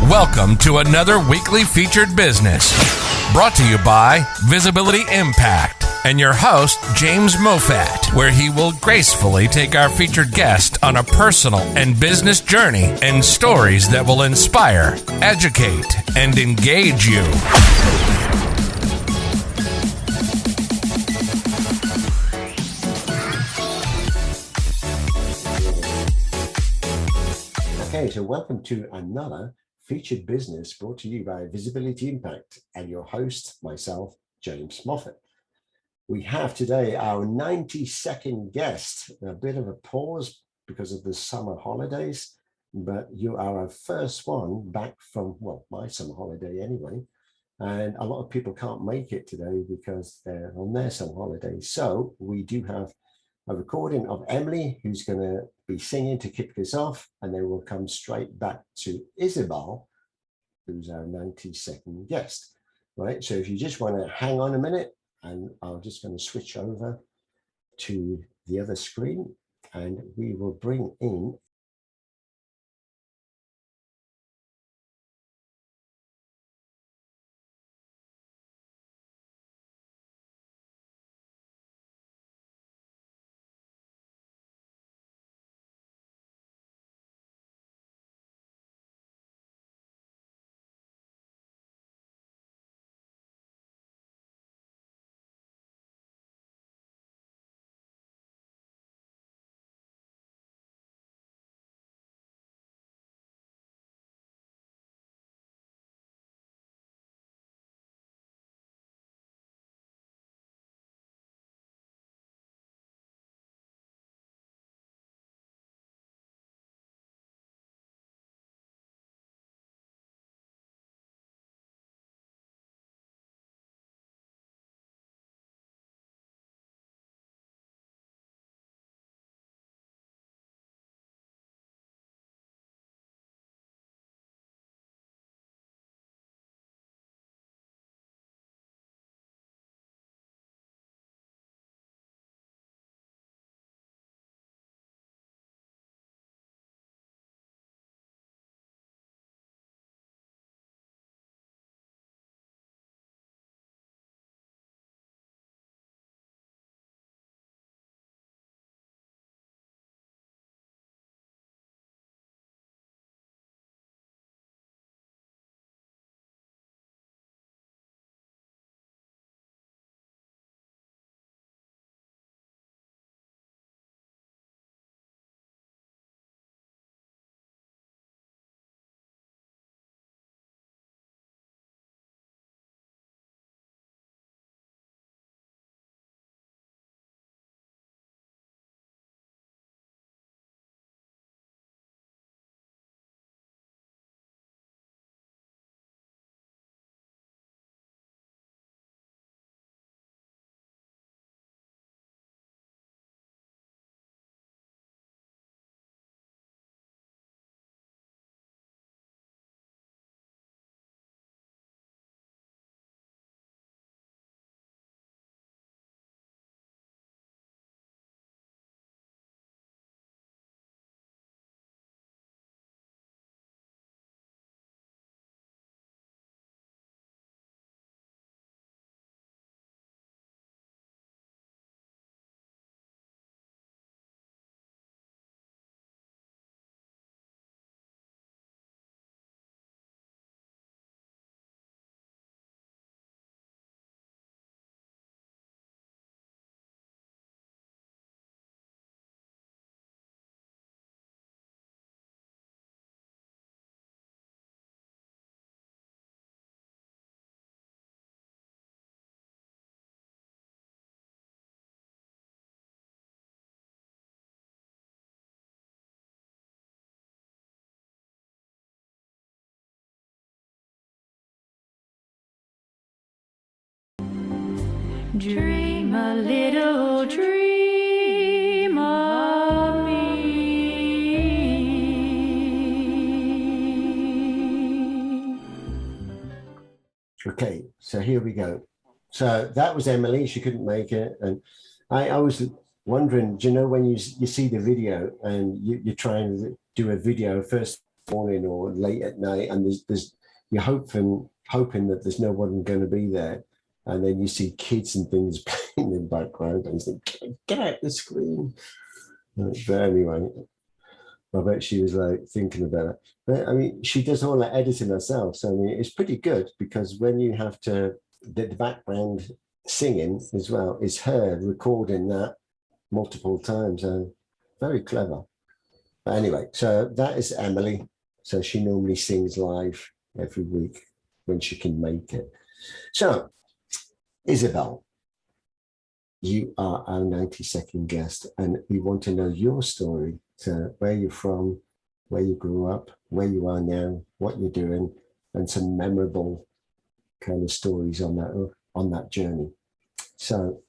Welcome to another weekly featured business brought to you by Visibility Impact and your host, James Moffat, where he will gracefully take our featured guest on a personal and business journey and stories that will inspire, educate, and engage you. Okay, so welcome to another featured business brought to you by Visibility Impact and your host, myself, James Moffat. We have today our 92nd guest, a bit of a pause because of the summer holidays, but you are our first one back from, well, my summer holiday anyway. And a lot of people can't make it today because they're on their summer holidays. So we do have a recording of Emily, who's going to be singing to kick this off, and then we'll come straight back to Isabelle, who's our 92nd guest, right? So if you just want to hang on a minute, and I'm just going to switch over to the other screen, and we will bring in Dream a little dream of me. Okay, so here we go. So that was Emily. She couldn't make it, and I was wondering, do you know when you see the video and you're trying to do a video first morning or late at night, and you're hoping that there's no one going to be there, and then you see kids and things playing in the background, and you think, get out the screen. But anyway, I bet she was like thinking about it. But I mean, she does all that editing herself, so I mean, it's pretty good, because when you have to, the background singing as well is her recording that multiple times. So very clever. But anyway, so that is Emily. So she normally sings live every week when she can make it. So, Isabelle, you are our 92nd guest, and we want to know your story. So where you're from, where you grew up, where you are now, what you're doing, and some memorable kind of stories on that journey. So,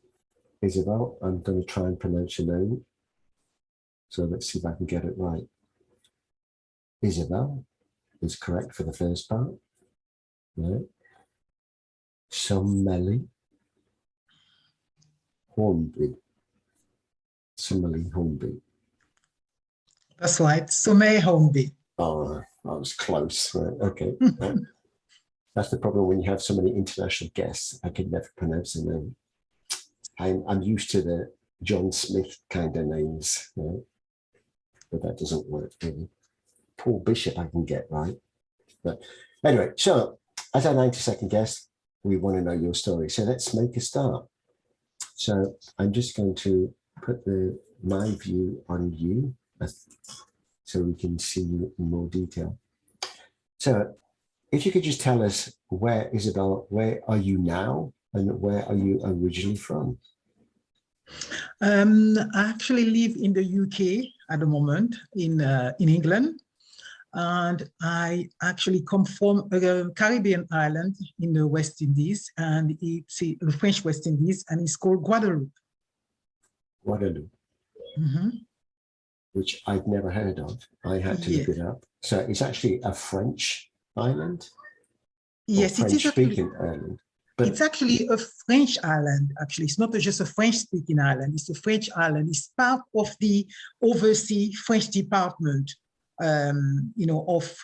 Isabelle, I'm going to try and pronounce your name. So let's see if I can get it right. Isabelle is correct for the first part. Right. Sommeil-Hornby. Sommeil-Hornby. That's right, Sommeil-Hornby. Oh, I was close. Right. Okay. That's the problem when you have so many international guests. I can never pronounce the name. I'm used to the John Smith kind of names, right? But that doesn't work really. Paul Bishop I can get right. But anyway, so as our 92nd guest, we want to know your story. So let's make a start. So I'm just going to put my view on you so we can see you in more detail. So if you could just tell us Isabelle, where are you now and where are you originally from? I actually live in the UK at the moment, in England, and I actually come from a Caribbean island in the West Indies, and it's the French West Indies, and it's called Guadeloupe. Guadeloupe, which I've never heard of. I had to look it up. So it's actually a French island? Yes, it is a French-speaking island. But it's actually a French island, actually. It's not just a French-speaking island. It's a French island. It's part of the overseas French department, of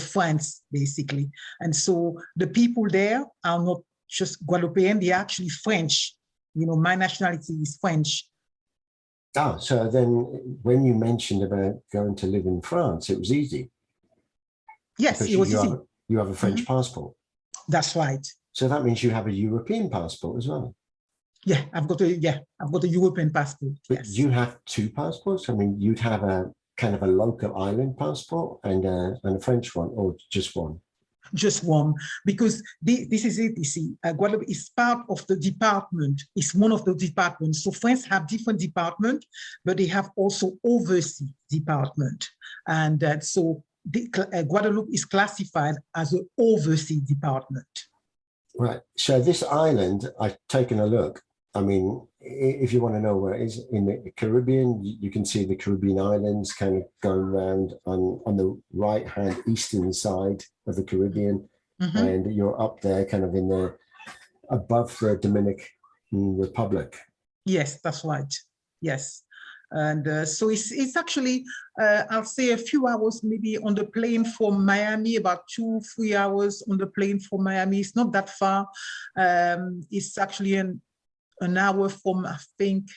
France, basically. And so the people there are not just Guadeloupean, they're actually French. My nationality is French. Ah, so then when you mentioned about going to live in France, it was easy. Yes, because it was easy. You have a French passport. That's right. So that means you have a European passport as well. Yeah, I've got a European passport. But yes. you have two passports? I mean, you'd have a kind of a local island passport and a French one, or just one? Just one, because this is it, you see, Guadeloupe is part of the department. It's one of the departments. So France have different departments, but they have also overseas department. And so Guadeloupe is classified as an overseas department. Right. So this island, I've taken a look. I mean, if you want to know where it is in the Caribbean, you can see the Caribbean islands kind of going around on the right-hand eastern side of the Caribbean. And you're up there kind of above the Dominican Republic. Yes, that's right. Yes. And so it's actually, I'll say a few hours maybe on the plane from Miami, about 2-3 hours on the plane from Miami. It's not that far. It's actually an hour from, I think,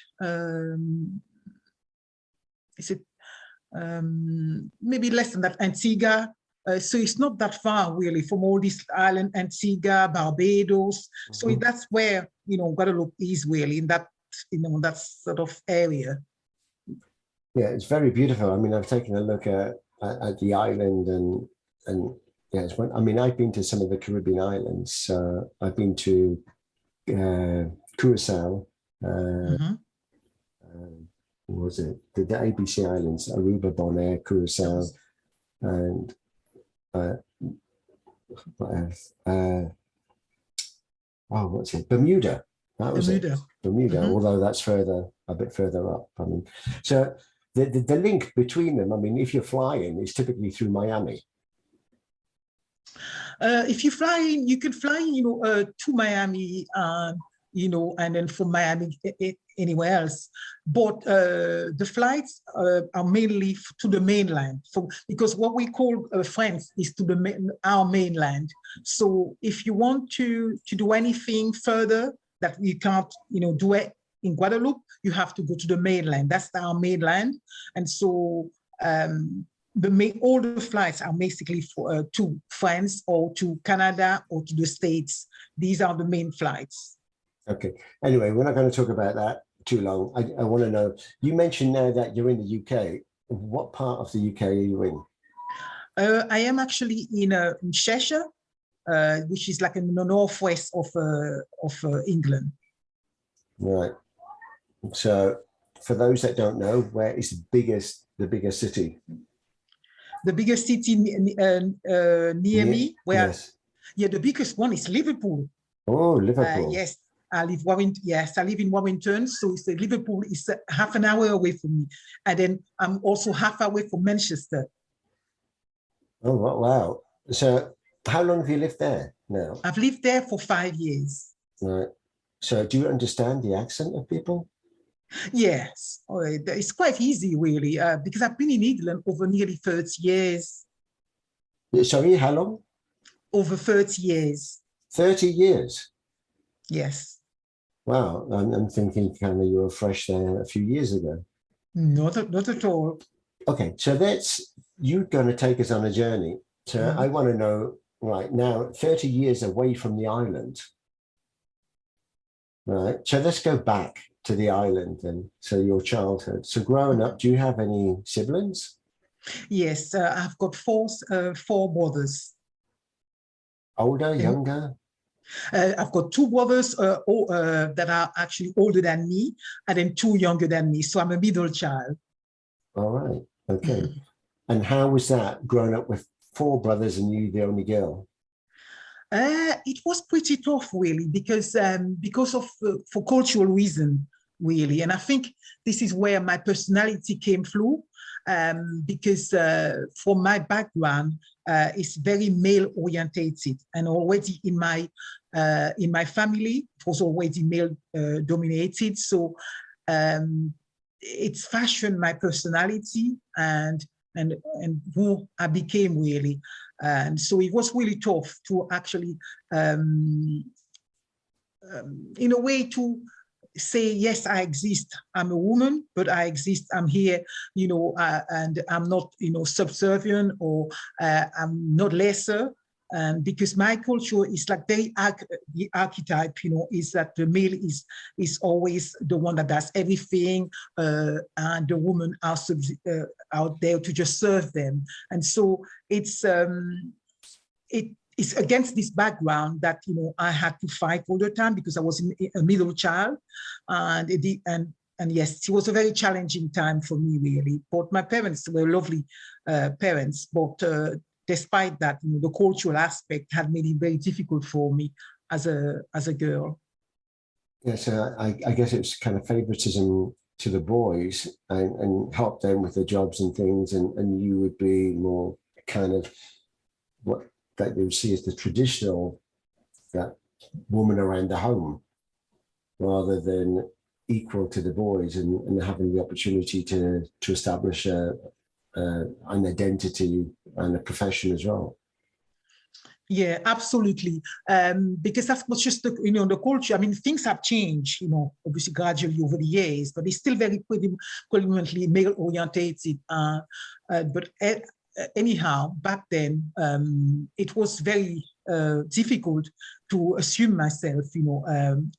maybe less than that, Antigua. So it's not that far really from all these islands, Antigua, Barbados. So that's where, Guadeloupe is really in that, that sort of area. Yeah, it's very beautiful. I mean, I've taken a look at the island and yeah, I mean, I've been to some of the Caribbean islands. I've been to Curaçao, what was it? The ABC Islands, Aruba, Bonaire, Curaçao, and what's it? Bermuda. That was Bermuda. Bermuda, although that's a bit further up. I mean, so the link between them, I mean, if you're flying, is typically through Miami. If you fly in, you can fly, to Miami. you know, and then from Miami anywhere else. But the flights are mainly to the mainland. So because what we call France is to our mainland. So if you want to do anything further that we can't, you know, do it in Guadeloupe, you have to go to the mainland. That's our mainland. And so all the flights are basically to France or to Canada or to the States. These are the main flights. Okay. Anyway, we're not going to talk about that too long. I want to know, you mentioned now that you're in the UK. What part of the UK are you in? I am actually in Cheshire, which is like in the northwest of England. Right. So for those that don't know, where is the biggest city? The biggest city near me, where yes. Yeah, the biggest one is Liverpool. Oh, Liverpool. Yes, I live in Warrington, so it's Liverpool is half an hour away from me, and then I'm also half away from Manchester. Oh wow! So how long have you lived there now? I've lived there for 5 years. Right. So do you understand the accent of people? Yes, it's quite easy really, because I've been in England over nearly 30 years. Sorry, how long? Over 30 years. 30 years? Yes. Wow, I'm thinking kind of you were fresh there a few years ago. Not at all. Okay, so you're going to take us on a journey. So I want to know, right now, 30 years away from the island. Right, so let's go back to the island and so your childhood. So growing up, do you have any siblings? Yes, I've got four brothers. Older, younger? I've got two brothers that are actually older than me, and then two younger than me. So I'm a middle child. All right. Okay. And how was that growing up with four brothers and you the only girl? It was pretty tough, really, because of for cultural reason, really. And I think this is where my personality came through, because for my background, it's very male orientated, and already in my family, it was already male dominated. So it's fashioned my personality and who I became really. And so it was really tough to actually, in a way, to say, yes, I exist. I'm a woman, but I exist. I'm here, you know, and I'm not, you know, subservient, or I'm not lesser. And because my culture is like the archetype, you know, is that the male is always the one that does everything, and the woman are out there to just serve them. And so it's against this background that, you know, I had to fight all the time, because I was a middle child, and yes, it was a very challenging time for me, really. But my parents were lovely parents, but despite that, you know, the cultural aspect had made it very difficult for me as a girl. Yeah, so I guess it's kind of favoritism to the boys and help them with their jobs and things, and you would be more kind of what that you would see as the traditional woman around the home, rather than equal to the boys and having the opportunity to establish an identity and a profession as well. Yeah, absolutely. Because that was just the, you know, the culture. I mean, things have changed, you know, obviously gradually over the years, but it's still very predominantly male orientated. But anyhow, back then, it was very difficult to assume myself, you know,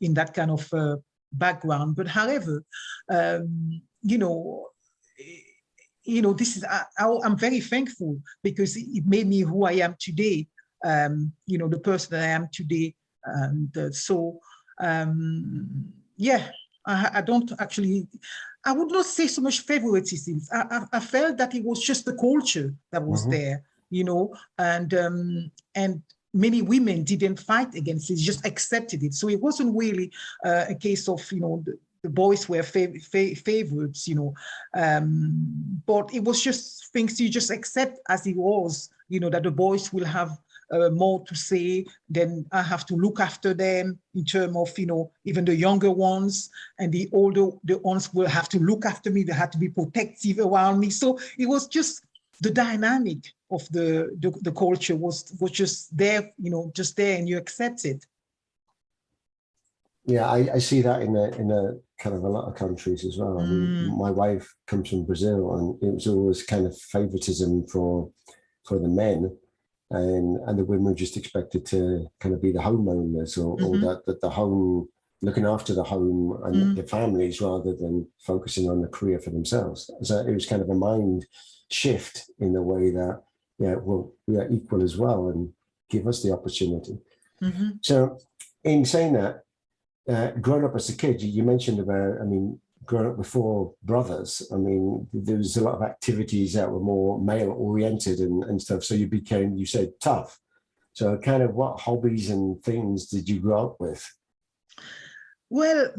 in that kind of background. But however, you know, this is, I'm very thankful, because it made me who I am today, you know, the person that I am today. And yeah, I don't actually, I would not say so much favoritism. I felt that it was just the culture that was there, you know, and many women didn't fight against it, just accepted it. So it wasn't really a case of, you know, the boys were favorites, but it was just things you just accept as it was, that the boys will have more to say, then I have to look after them in terms of, even the younger ones, and the ones will have to look after me. They had to be protective around me. So it was just the dynamic of the culture was just there, just there, and you accept it. Yeah, I see that in a kind of a lot of countries as well. I mean, my wife comes from Brazil, and it was always kind of favoritism for the men, and the women were just expected to kind of be the homeowners or that the home, looking after the home and the families rather than focusing on the career for themselves. So it was kind of a mind shift in the way that, well, we are equal as well and give us the opportunity. So in saying that, growing up as a kid, you mentioned about, growing up before brothers, there was a lot of activities that were more male oriented and stuff. So you became, you said, tough. So kind of what hobbies and things did you grow up with? Well,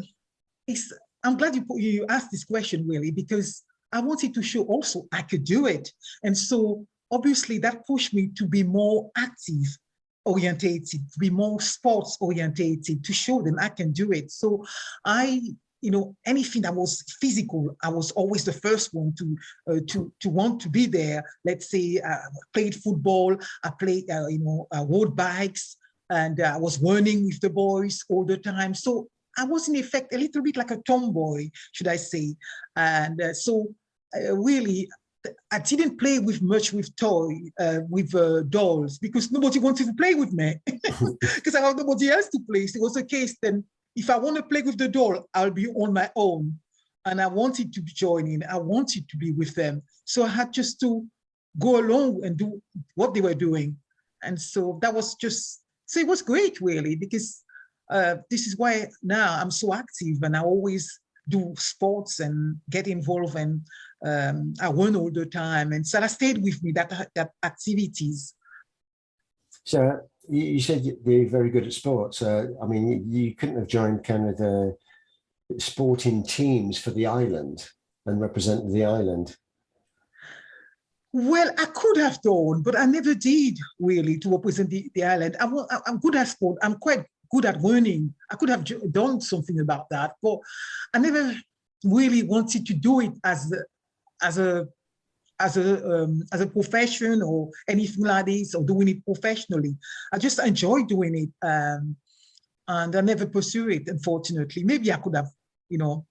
I'm glad you asked this question, really, because I wanted to show also I could do it. And so obviously that pushed me to be more active orientated, to be more sports orientated, to show them I can do it. So anything that was physical, I was always the first one to want to be there. Let's say I played football, I played road bikes, and I was running with the boys all the time. So I was in effect a little bit like a tomboy, should I say. And really, I didn't play much with dolls, because nobody wanted to play with me because I had nobody else to play. So it was a case then, if I want to play with the doll, I'll be on my own. And I wanted to join in. I wanted to be with them. So I had just to go along and do what they were doing. And so that was just, so it was great, really, because this is why now I'm so active, and I always do sports and get involved, and I run all the time. And so that stayed with me, that activities. So you said you're very good at sports. You couldn't have joined kind of the sporting teams for the island and represented the island. Well, I could have done, but I never did, really, to represent the island. I'm good at sport. I'm quite good at running. I could have done something about that, but I never really wanted to do it as a profession or anything like this, or doing it professionally. I just enjoy doing it, and I never pursue it, unfortunately. Maybe I could have,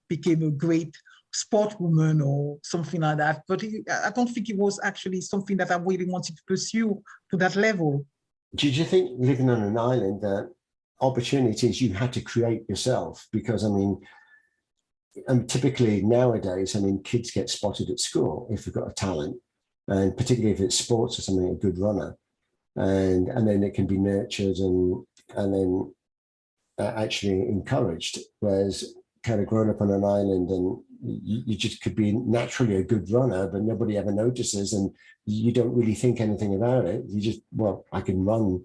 became a great sportwoman or something like that, but I don't think it was actually something that I really wanted to pursue to that level. Did you think, living on an island, that opportunities you had to create yourself? Because typically nowadays, kids get spotted at school if they've got a talent, and particularly if it's sports or something, a good runner, and then it can be nurtured and then actually encouraged. Whereas kind of growing up on an island, and you just could be naturally a good runner, but nobody ever notices, and you don't really think anything about it. You just, well, I can run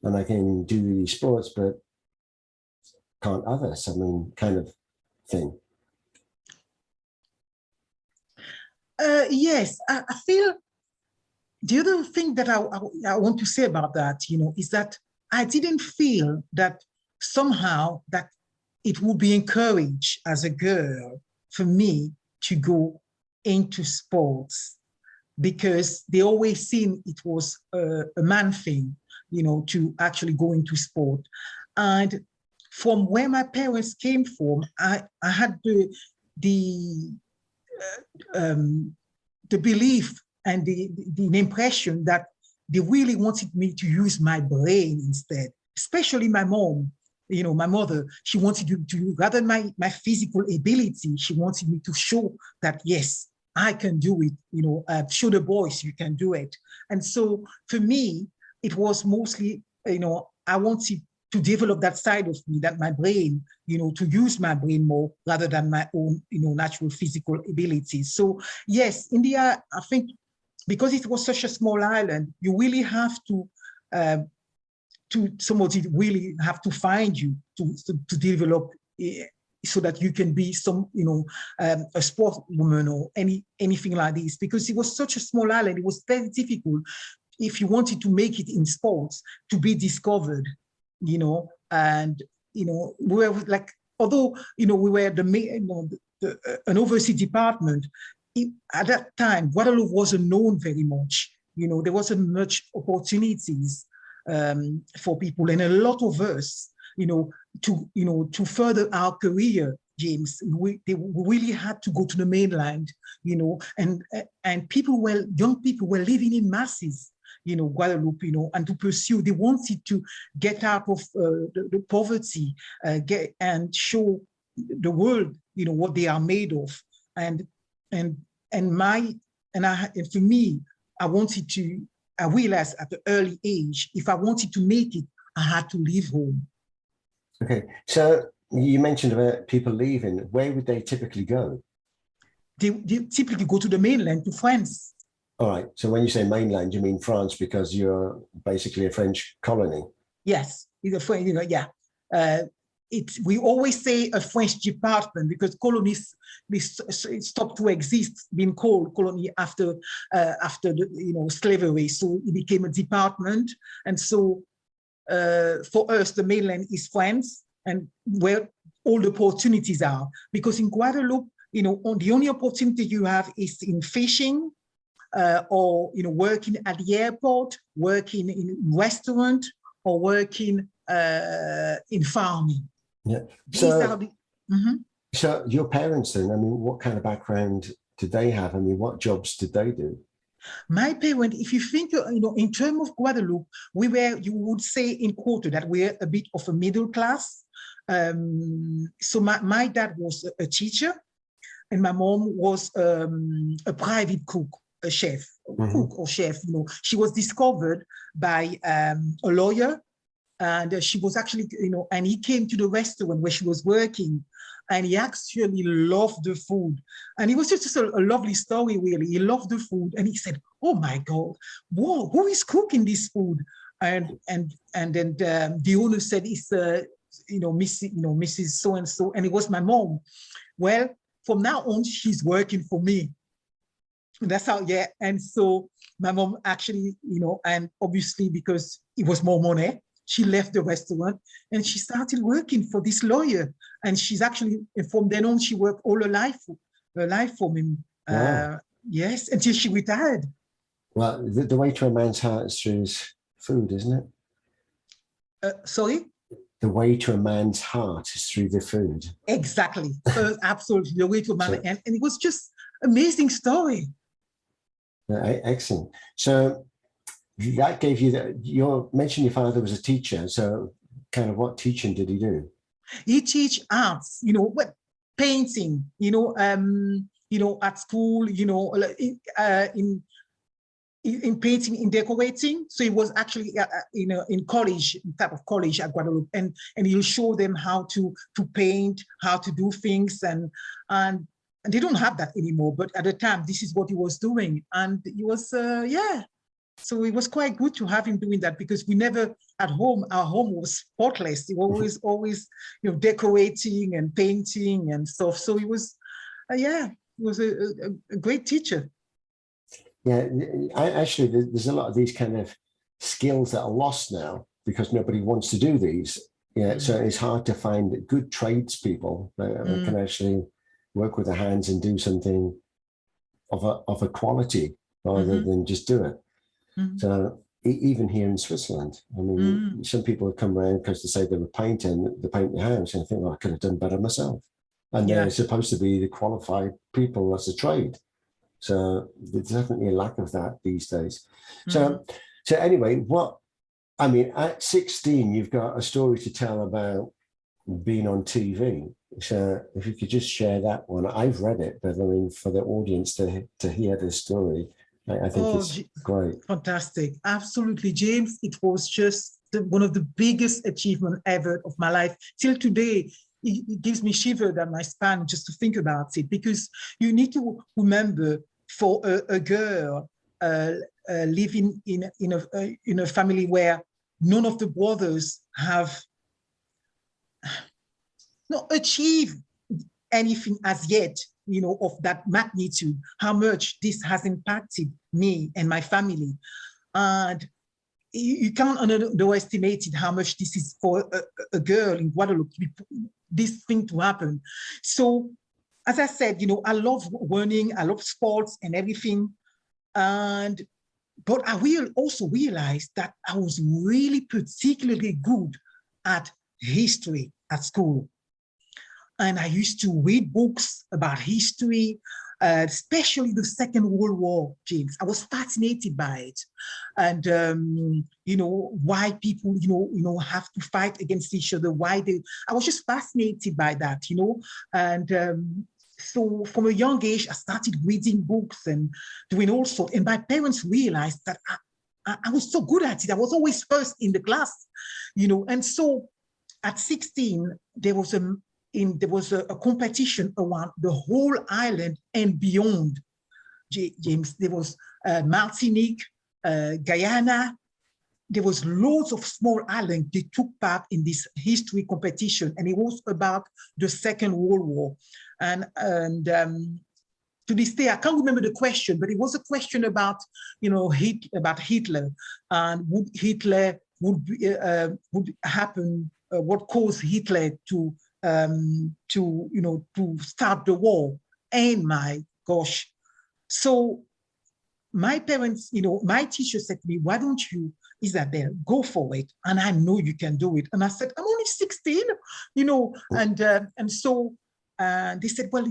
and I can do these sports, but can't others? Kind of thing. Yes, I feel the other thing that I want to say about that, is that I didn't feel that somehow that it would be encouraged as a girl for me to go into sports, because they always seen it was a man thing, to actually go into sport. And from where my parents came from, I had the belief and the impression that they really wanted me to use my brain instead, especially my mom. My mother, she wanted to rather than my physical ability, she wanted me to show that, yes, I can do it, show the boys you can do it. And so for me, it was mostly, I wanted to develop that side of me, that my brain, to use my brain more rather than my own, natural physical abilities. So yes, India, I think because it was such a small island, you really have to somebody really have to find you to develop so that you can be some, a sportswoman or anything like this, because it was such a small island. It was very difficult if you wanted to make it in sports to be discovered, and, we were like, although, we were an overseas department, at that time, Guadeloupe wasn't known very much. There wasn't much opportunities for people, and a lot of us, to further our career, James, we really had to go to the mainland, and young people were living in masses, Guadeloupe, and to pursue. They wanted to get out of the poverty, and show the world, what they are made of, and for me, I realized at the early age, if I wanted to make it, I had to leave home. Okay, so you mentioned about people leaving. Where would they typically go? They typically go to the mainland, to France. All right, so when you say mainland, you mean France, because you're basically a French colony. Yes, yeah. We always say a French department, because colonies stopped to exist, being called colony after the slavery. So it became a department, and so for us the mainland is France, and where all the opportunities are. Because in Guadeloupe, the only opportunity you have is in fishing, or working at the airport, working in restaurant, or working in farming. Yeah. So your parents then, what kind of background did they have? What jobs did they do? My parents, if you think, in terms of Guadeloupe, you would say in quarter that we're a bit of a middle class. So my dad was a teacher, and my mom was a private cook, a chef, cook or chef. She was discovered by a lawyer. And she was actually, and he came to the restaurant where she was working, and he actually loved the food. And it was just a lovely story, really. He loved the food, and he said, "Oh my God, whoa, who is cooking this food?" And then the owner said, "It's Mrs. So and so," and it was my mom. Well, from now on, she's working for me. That's how, yeah. And so my mom actually, and obviously because it was more money, she left the restaurant and she started working for this lawyer. And she's actually, from then on, she worked all her life for him. Wow. Yes, until she retired. Well, the way to a man's heart is through his food, isn't it? Sorry? The way to a man's heart is through the food. Exactly. Absolutely. The way to a man. And it was just amazing story. Excellent. So that gave you you mentioned your father was a teacher. So kind of what teaching did he do? He teach arts, painting, at school, in painting, in decorating. So he was actually, in college, type of college at Guadeloupe, and he'll show them how to paint, how to do things, and they don't have that anymore. But at the time, this is what he was doing, and he was, So it was quite good to have him doing that, because we never at home, our home was spotless. He always, decorating and painting and stuff. So he was, he was a great teacher. Yeah, actually, there's a lot of these kind of skills that are lost now because nobody wants to do these. Yeah, so it's hard to find good tradespeople that can actually work with their hands and do something of a quality rather than just do it. So even here in Switzerland, some people come around because they say they were painting, they paint their house, and I think, I could have done better myself. And they're supposed to be the qualified people as a trade. So there's definitely a lack of that these days. So anyway, at 16, you've got a story to tell about being on TV. So if you could just share that one. I've read it, but for the audience to hear this story, I think it's great. Fantastic. Absolutely, James. It was just one of the biggest achievements ever of my life. Till today, it gives me shiver down my spine just to think about it, because you need to remember, for a girl living in a family where none of the brothers have achieved anything as yet, of that magnitude, how much this has impacted me and my family. And you can't underestimate it, how much this is for a girl in Guadeloupe, this thing to happen. So, as I said, I love learning, I love sports and everything. But I will also realize that I was really particularly good at history at school. And I used to read books about history, especially the Second World War, James. I was fascinated by it. And, why people, have to fight against each other, I was just fascinated by that, And so from a young age, I started reading books and doing all sorts. And my parents realized that I was so good at it. I was always first in the class, And so at 16, there was a competition around the whole island and beyond, James. There was Martinique, Guyana. There was loads of small islands. They took part in this history competition, and it was about the Second World War. And to this day, I can't remember the question, but it was a question about, about Hitler, and would Hitler would happen? What caused Hitler to start the war? And my gosh, so my parents, my teacher said to me, "Why don't you, Isabelle, go for it? And I know you can do it." And I said, "I'm only 16, and so they said, "Well,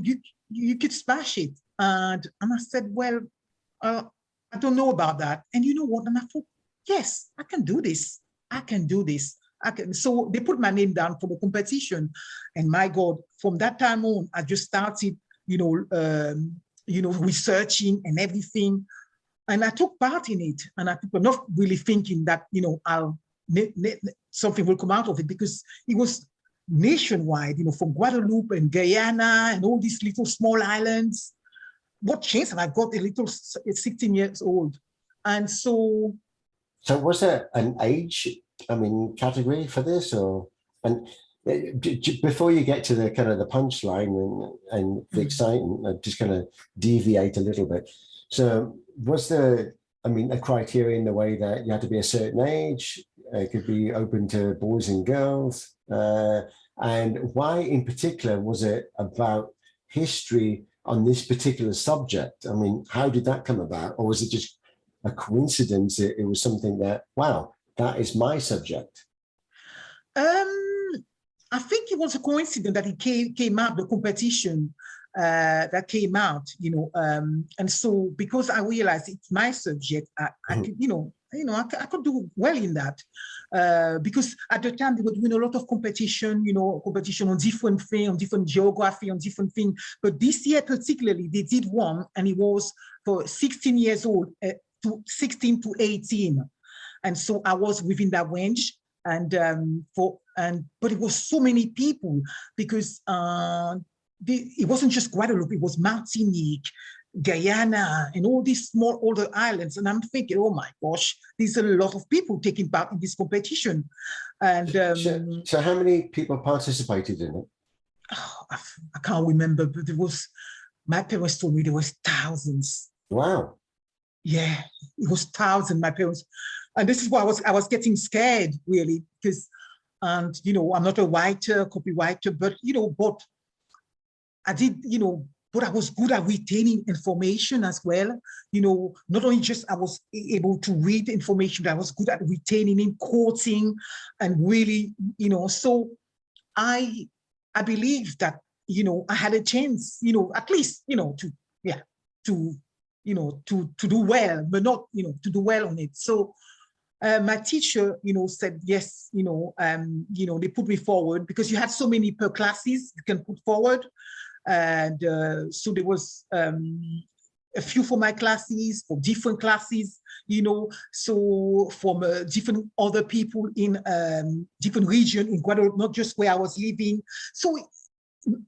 you could smash it." And I said, "Well, I don't know about that." And you know what? And I thought, yes, I can do this. I can do this. I can. So they put my name down for the competition, and my God, from that time on, I just started, researching and everything, and I took part in it. And I took, not really thinking that something will come out of it, because it was nationwide, from Guadeloupe and Guyana and all these little small islands. What chance have I got? A little 16 years old, and so. So was there an age, category for this, and before you get to the kind of the punchline and the excitement, I just kind of deviate a little bit. So was there, a criteria in the way that you had to be a certain age? It could be open to boys and girls. And why in particular was it about history on this particular subject? How did that come about? Or was it just a coincidence? It was something that, wow, that is my subject. I think it was a coincidence that it came out, the competition that came out, and so because I realized it's my subject, I could, I could do well in that, because at the time they were doing a lot of competition, competition on different things, on different geography, on different things. But this year particularly, they did one, and it was for 16 years old, to 16 to 18. And so I was within that range, but it was so many people, because it wasn't just Guadeloupe, it was Martinique, Guyana, and all these small older islands. And I'm thinking, oh my gosh, there's a lot of people taking part in this competition. And so how many people participated in it? Oh, I can't remember, but my parents told me there was thousands. Wow. Yeah, it was thousands, my parents. And this is why I was getting scared, really, because, I'm not a writer, copywriter, but, but I did, but I was good at retaining information as well. Not only just I was able to read information, but I was good at retaining and quoting, and really, so I believe that, I had a chance, at least, to do well, but not, to do well on it. So my teacher, said, yes, they put me forward, because you had so many per classes you can put forward. And so there was a few for my classes, for different classes, so from different other people in different region in Guadeloupe, not just where I was living. So,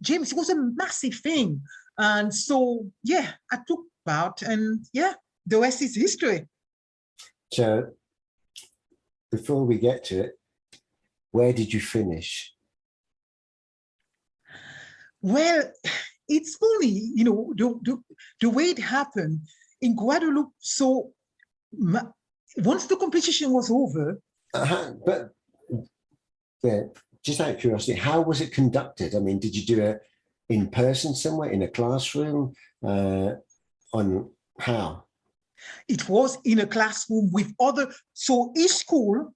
James, it was a massive thing. And so, yeah, I took part, and yeah, the rest is history. So before we get to it, where did you finish? Well, it's funny, you know, the way it happened in Guadeloupe. So once the competition was over. But yeah, just out of curiosity, how was it conducted? I mean, did you do it in person somewhere, in a classroom? On how? It was in a classroom with other, so each school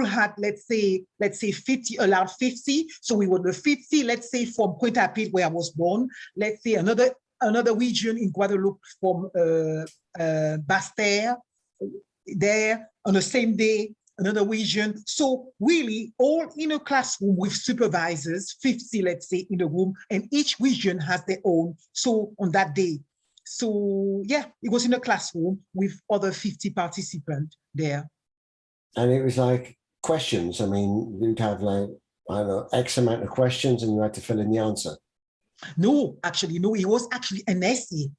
had, let's say 50, allowed 50. So we were the 50, let's say from 𝗬𝗘𝗏, where I was born. Let's say another region in Guadeloupe from 𝗪𝗡𝗪, there on the same day, another region. So really all in a classroom with supervisors, 50, let's say, in the room, and each region has their own. So on that day. So yeah, it was in a classroom with other 50 participants there. And it was like questions. I mean, you'd have like, I don't know, X amount of questions and you had to fill in the answer. No, actually, no, it was actually an essay.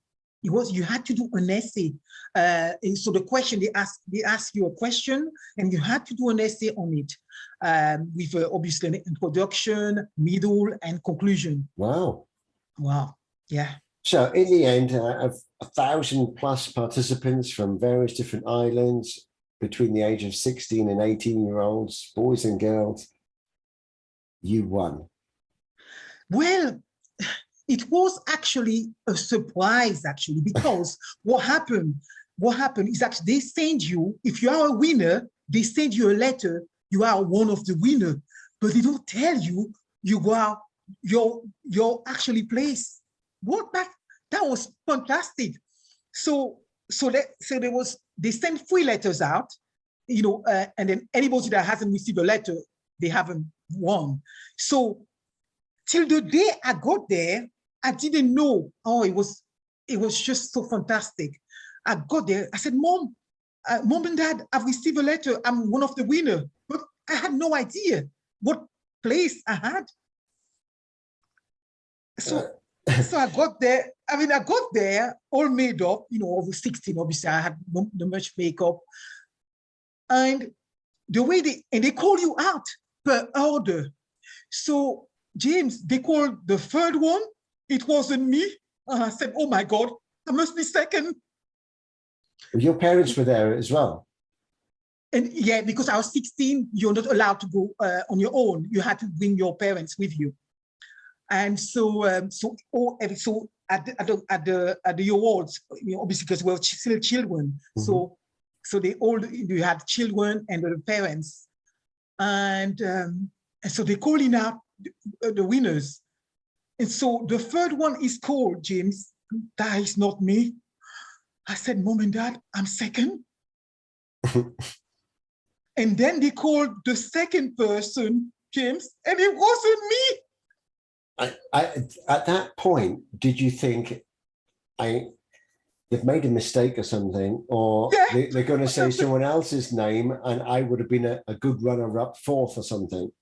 You had to do an essay. And so the question, they ask you a question and you had to do an essay on it with obviously an introduction, middle, and conclusion. Wow. Wow, yeah. So in the end, of 1,000+ participants from various different islands between the age of 16 and 18-year-olds, boys and girls, you won. Well, it was actually a surprise, actually, because what happened is actually they send you, if you are a winner, they send you a letter, you are one of the winners, but they don't tell you you're actually placed. What that was fantastic. So they sent 3 letters out, you know, and then anybody that hasn't received a letter, they haven't won. So till the day I got there, I didn't know. Oh, it was just so fantastic. I got there. I said, Mom and Dad, I've received a letter. I'm one of the winners. But I had no idea what place I had. So I got there. I mean, I got there all made up, you know, over 16, obviously. I had not much makeup. And the way they call you out per order. So, James, they called the third one. It wasn't me. I said, oh my God, I must be second. Your parents were there as well? And yeah, because I was 16, you're not allowed to go on your own. You had to bring your parents with you. And so at the awards, you know, obviously because we were still children. Mm-hmm. So you had children and the parents. And so they calling out the winners. And so the third one is called, James. That is not me. I said, Mom and Dad, I'm second. And then they called the second person, James, and it wasn't me. At that point, did you think they've made a mistake or something, or yeah, they're going to say someone else's name and I would have been a good runner-up 4th or something?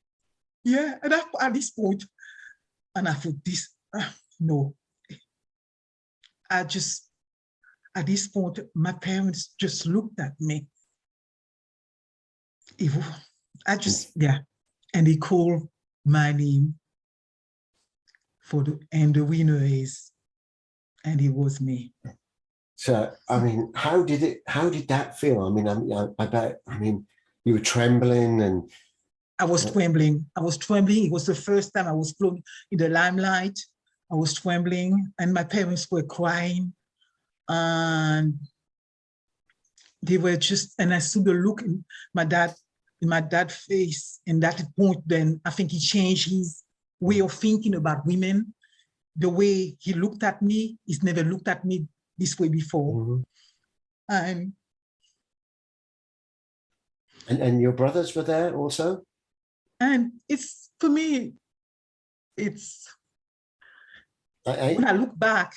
Yeah, and at this point, and I thought no. At this point, my parents just looked at me. And they called my name and the winner is, and it was me. So, I mean, how did that feel? I mean, I bet, you were trembling and. I was trembling. It was the first time I was flown in the limelight. I was trembling and my parents were crying and they were just, and I saw the look in my dad's face, and that point then I think he changed his way of thinking about women. The way he looked at me, he's never looked at me this way before. Mm-hmm. And your brothers were there also? And it's, for me, when I look back,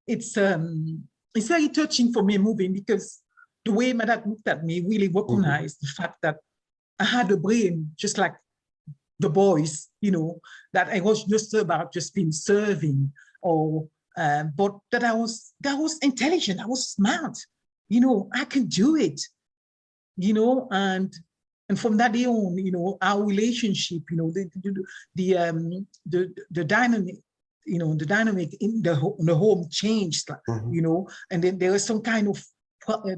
it's very touching for me moving, because the way my dad looked at me really recognized the fact that I had a brain just like the boys, you know, that I was just about just being serving, or but that I was intelligent, I was smart, you know, I can do it, you know, and from that day on, our relationship, the dynamic, the dynamic in the home changed, and then there was some kind of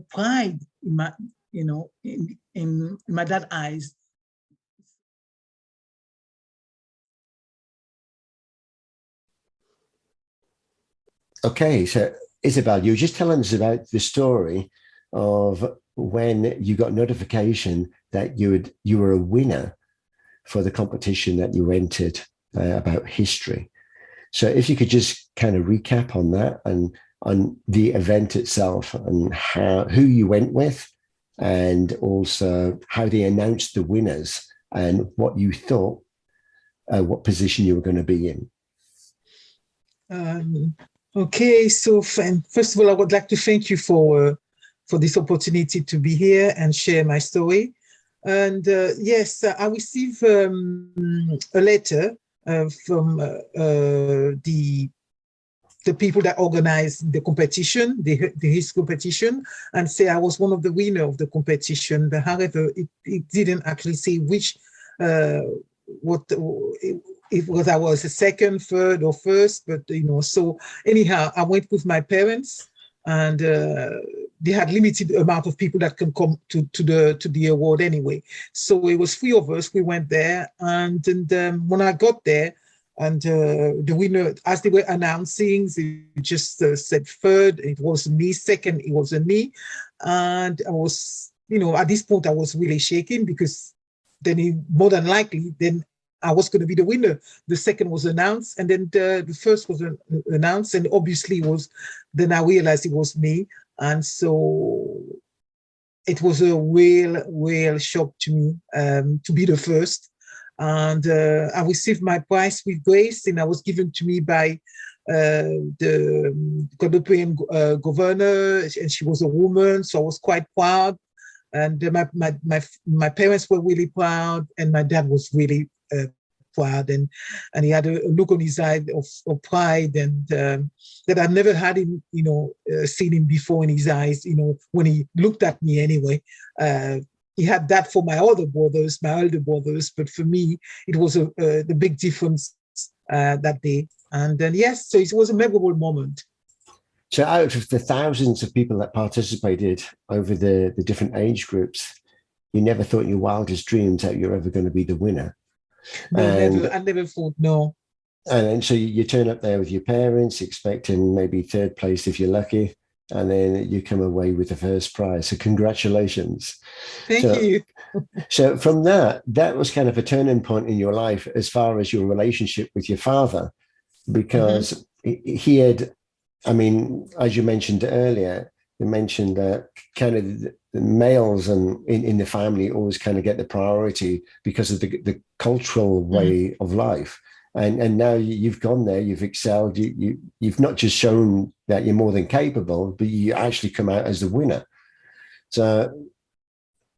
pride in my, in my dad's eyes. Okay, so Isabelle, you were just telling us about the story of when you got notification that you were a winner for the competition that you entered about history. So if you could just kind of recap on that and on the event itself and who you went with, and also how they announced the winners and what you thought, what position you were going to be in. Okay, so first of all, I would like to thank you for this opportunity to be here and share my story. And yes, I received a letter from the people that organized the competition, the his competition, and say I was one of the winners of the competition. But however, it didn't actually say which it was I was a second, third, or first, but so anyhow, I went with my parents, and they had limited amount of people that can come to the award anyway. So it was 3 of us. We went there, and when I got there, and the winner, as they were announcing, they just said third, it was me. Second, it was me, and I was, at this point, I was really shaking because then more than likely, then I was going to be the winner. The second was announced, and then the first was announced, and obviously then I realized it was me. And so it was a real shock to me to be the first. And I received my prize with grace, and I was given to me by the 𝗘𝗔𝗖𝗛 governor, and she was a woman, so I was quite proud. And my parents were really proud, and my dad was really proud, and he had a look on his eye of pride, and that I never had him, seen him before in his eyes. When he looked at me anyway. He had that for my older brothers, but for me, it was the big difference that day. And then yes, so it was a memorable moment. So out of the thousands of people that participated over the different age groups, you never thought in your wildest dreams that you're ever going to be the winner? No, I never thought, no. And so you turn up there with your parents, expecting maybe third place if you're lucky, and then you come away with the first prize. So congratulations. Thank you. So from that was kind of a turning point in your life as far as your relationship with your father, because he had, I mean, as you mentioned earlier, you mentioned that kind of the males and in the family always kind of get the priority because of the cultural way of life. And now you've gone there, you've excelled, you've not just shown that you're more than capable, but you actually come out as the winner. So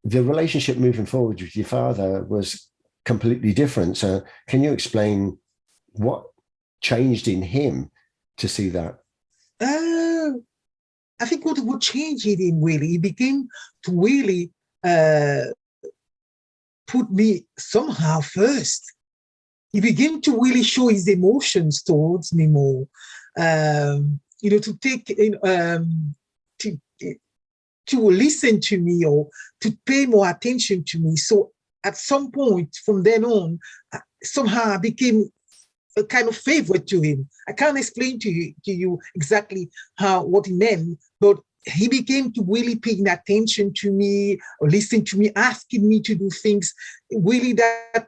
the relationship moving forward with your father was completely different. So can you explain what changed in him to see that? I think what changed in him really, he began to really put me somehow first. He began to really show his emotions towards me more, to take, to listen to me or to pay more attention to me. So at some point from then on, somehow I became a kind of favorite to him. I can't explain to you exactly what he meant, but he became to really paying attention to me or listening to me, asking me to do things really that,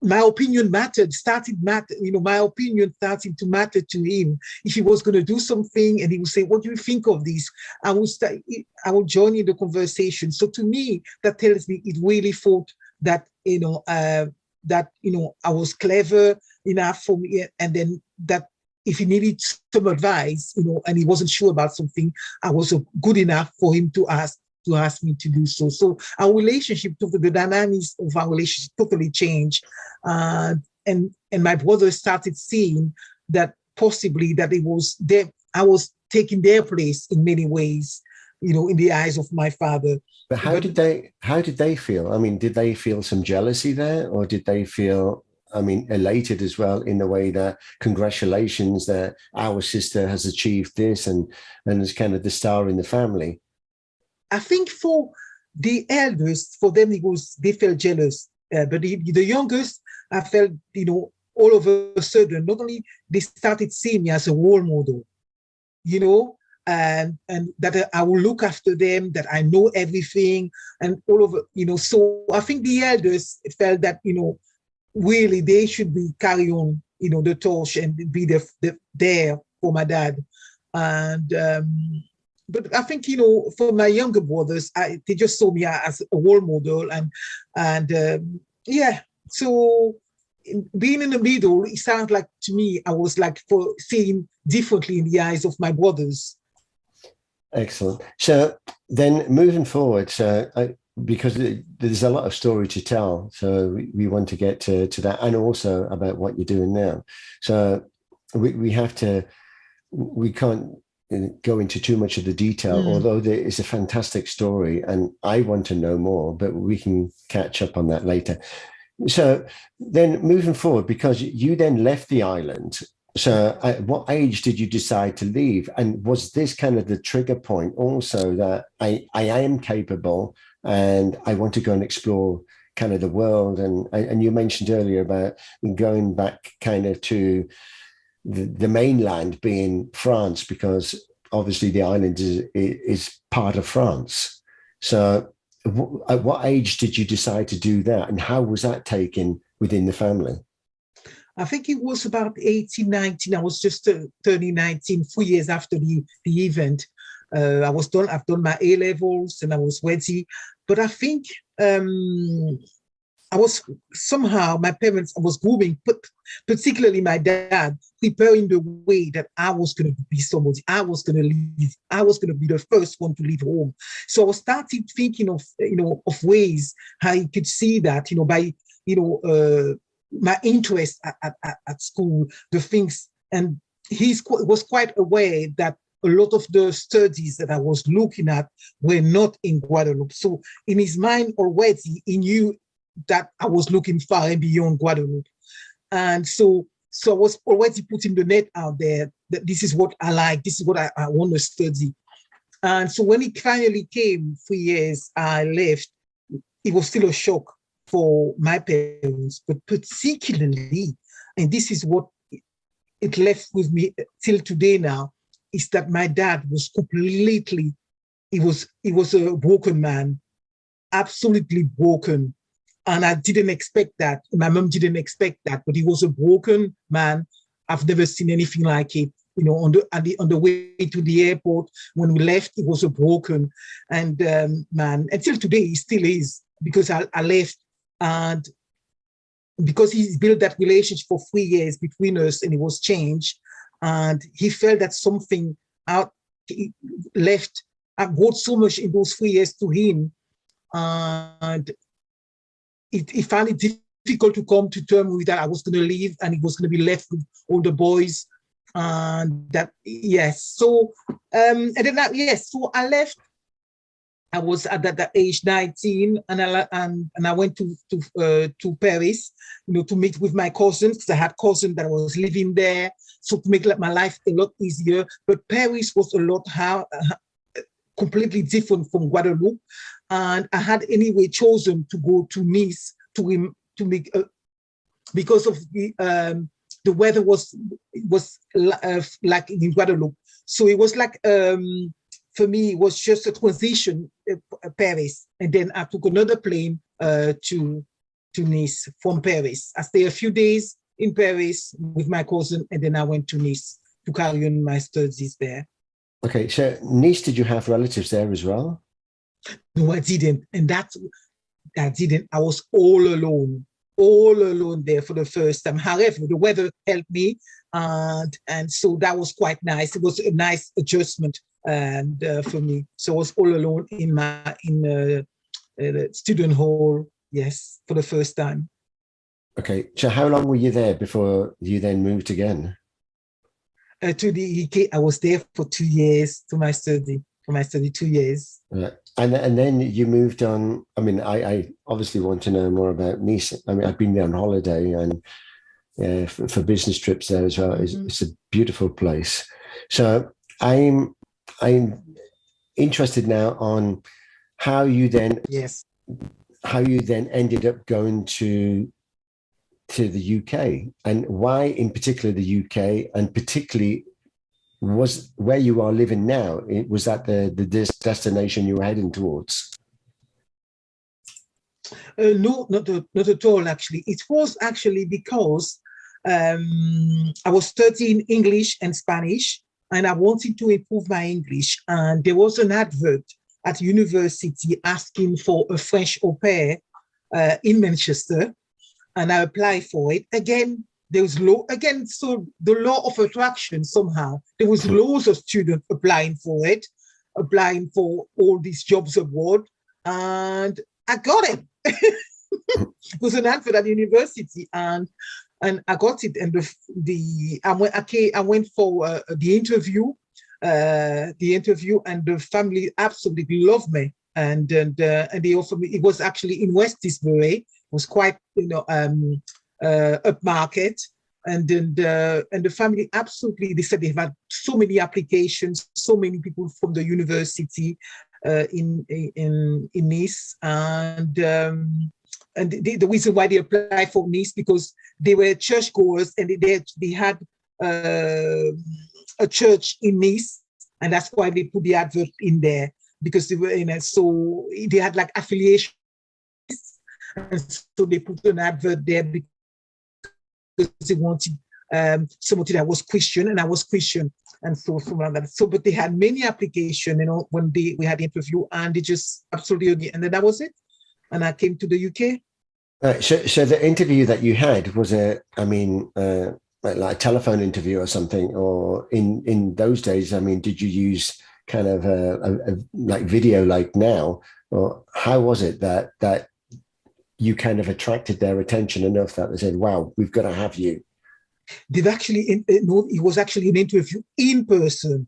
my opinion mattered, my opinion started to matter to him. If he was going to do something and he would say, what do you think of this? I would join in the conversation. So to me, that tells me it really thought that, I was clever enough for me, and then that if he needed some advice, and he wasn't sure about something, I was good enough for him to ask me to do so. So our relationship, the dynamics of our relationship totally changed. And my brother started seeing that possibly that it was them, I was taking their place in many ways. in the eyes of my father. But how did they feel? I mean, did they feel some jealousy there, or did they feel, I mean, elated as well in the way that congratulations that our sister has achieved this and is kind of the star in the family? I think for the eldest, for them, they felt jealous. But the youngest, I felt, all of a sudden, not only they started seeing me as a role model, and that I will look after them, that I know everything, and all of so I think the elders felt that, really they should be carry on, the torch and be there for my dad. And but I think, for my younger brothers, they just saw me as a role model, and yeah, so being in the middle, it sounds like to me, I was like seeing differently in the eyes of my brothers. Excellent. So then moving forward, because there's a lot of story to tell, so we want to get to that, and also about what you're doing now. So we can't go into too much of the detail, although there is a fantastic story and I want to know more, but we can catch up on that later. So then moving forward, because you then left the island, so at what age did you decide to leave? And was this kind of the trigger point also that I am capable and I want to go and explore kind of the world? And you mentioned earlier about going back kind of to the mainland being France, because obviously the island is part of France. So at what age did you decide to do that, and how was that taken within the family? I think it was about 18, 19. I was just turning 19, 3 years after the event. I've done my A levels and I was ready. But I think I was somehow, my parents, I was grooming, particularly my dad, preparing the way that I was going to be somebody. I was going to leave. I was going to be the first one to leave home. So I was started thinking of, of ways how you could see that, by, my interest at school, the things. And he was quite aware that a lot of the studies that I was looking at were not in Guadeloupe. So in his mind already, he knew that I was looking far and beyond Guadeloupe. And so I was already putting the net out there that this is what I like, this is what I want to study. And so when it finally came, 3 years I left, it was still a shock for my parents, but particularly, and this is what it left with me till today now, is that my dad was completely, he was a broken man, absolutely broken. And I didn't expect that. My mom didn't expect that, but he was a broken man. I've never seen anything like it. On the way to the airport, when we left, he was a broken man. Until today, he still is, because I left, and because he's built that relationship for 3 years between us, and it was changed, and he felt that something left. I brought so much in those 3 years to him, and he found it difficult to come to terms with that I was going to leave and he was going to be left with all the boys. And that, yes. So, and then that, yes. So I left. I was at that age 19, and I went to Paris, to meet with my cousins, because I had cousins that was living there. So to make my life a lot easier. But Paris was a lot completely different from Guadeloupe. And I had anyway chosen to go to Nice to make because of the weather was like in Guadeloupe. So it was like for me it was just a transition, Paris, and then I took another plane to Nice from Paris. I stayed a few days in Paris with my cousin, and then I went to Nice to carry on my studies there. Okay, so Nice, did you have relatives there as well? No, I didn't. And I didn't. I was all alone there for the first time. However, the weather helped me. And so that was quite nice. It was a nice adjustment for me. So I was all alone in the student hall, yes, for the first time. Okay, so how long were you there before you then moved again? To the UK, I was there for 2 years to my study. for my study, 2 years. Right. And then you moved on. I mean, I obviously want to know more about Nice. I mean, I've been there on holiday and for business trips there as well. It's a beautiful place. So I'm interested now on how you then ended up going to the UK, and why in particular the UK, and particularly was where you are living now. Was that the destination you were heading towards? No, not at all, actually. It was actually because I was studying English and Spanish, and I wanted to improve my English. And there was an advert at university asking for a French au pair in Manchester, and I applied for it. Again, there was so the law of attraction somehow. There was loads of students applying for it, applying for all these jobs abroad, and I got it. It was an advert at university, and I got it. And I went for the interview, and the family absolutely loved me, and they offered me. It was actually in West Tisbury. It was quite upmarket, and the family absolutely. They said they've had so many applications, so many people from the university in Nice, and the reason why they applied for Nice because they were churchgoers, and they had a church in Nice, and that's why they put the advert in there, because they were so they had like affiliation, and so they put an advert there because they wanted somebody that was Christian, and I was Christian, and so like that. So, but they had many applications, when we had the interview, and they just absolutely, and then that was it, and I came to the UK. So the interview that you had was like a telephone interview or something, or in those days, I mean, did you use kind of a like video like now, or how was it that you kind of attracted their attention enough that they said, wow, we've got to have you? They've actually, it was actually an interview in person.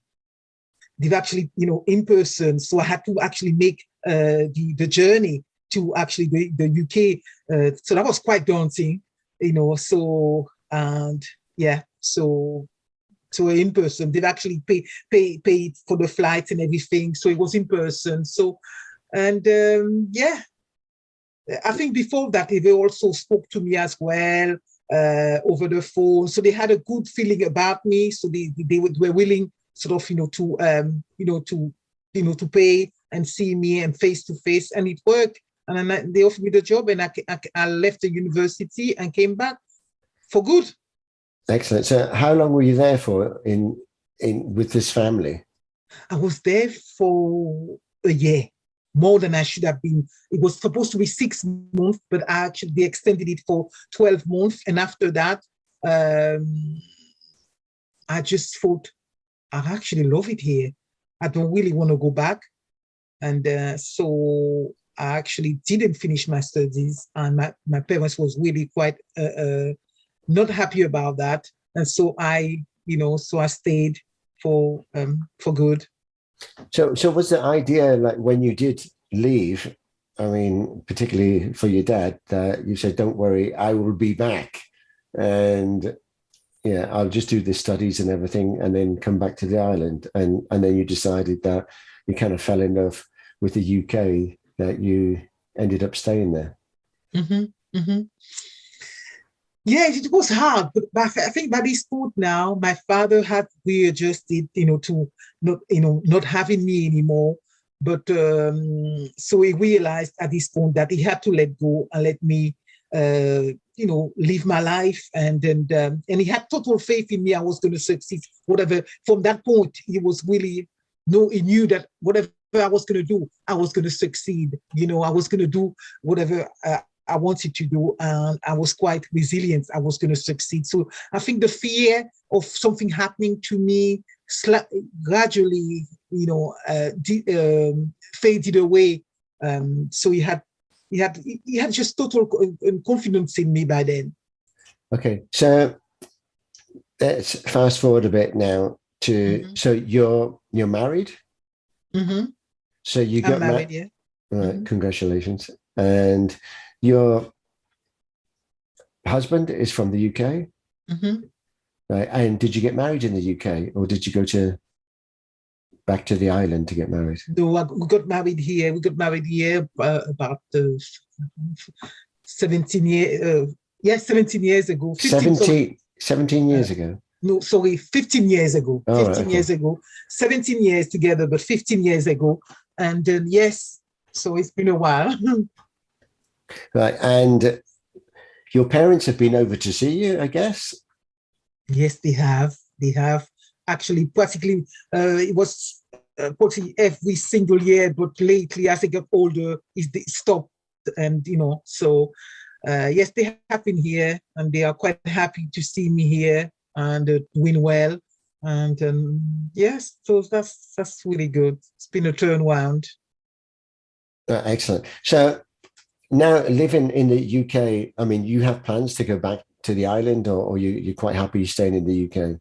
They've actually, in person. So I had to actually make the journey to actually the UK. So that was quite daunting, so, and yeah, so in person, they've actually paid for the flights and everything. So it was in person. So, and yeah, I think before that, they also spoke to me as well over the phone. So they had a good feeling about me. So they were willing sort of, to pay and see me and face to face, and it worked. And then they offered me the job, and I left the university and came back for good. Excellent. So how long were you there for in with this family? I was there for a year, more than I should have been. It was supposed to be 6 months, but they extended it for 12 months. And after that, I just thought, I actually love it here. I don't really want to go back. And so I actually didn't finish my studies, and my parents was really quite not happy about that. And so I stayed for good. So was the idea, like when you did leave, I mean, particularly for your dad, that you said, don't worry, I will be back, and yeah, I'll just do the studies and everything and then come back to the island, and then you decided that you kind of fell in love with the UK, that you ended up staying there? Mm-hmm, mm-hmm. Yeah, it was hard, but I think by this point now, my father had readjusted, to not having me anymore. But so he realized at this point that he had to let go and let me, live my life, and he had total faith in me. I was going to succeed. Whatever. From that point, he was really he knew that whatever I was going to do, I was going to succeed. I was going to do whatever I wanted to do, and I was quite resilient. I was going to succeed. So I think the fear of something happening to me gradually, faded away. So he had just total confidence in me by then. Okay, so let's fast forward a bit now to so you're married. Mm-hmm. So you I'm got married, married. yeah. Right, Mm-hmm. congratulations. And your husband is from the UK, Mm-hmm. right? And did you get married in the UK, or did you go back to the island to get married? No, we got married here. We got married here about 17 years. 17 years ago. 15. 17 years ago. No, sorry, 15 years ago. Oh, 15 right, years ago. 17 years together, but 15 years ago. And yes, so it's been a while. Right. And your parents have been over to see you, I guess? Yes, they have. They have actually practically, it was practically every single year, but lately as they get older, they stopped. And, so yes, they have been here and they are quite happy to see me here and doing well. And yes, so that's really good. It's been a turnaround. Excellent. So now living in the UK, I mean, you have plans to go back to the island, or you're quite happy staying in the UK?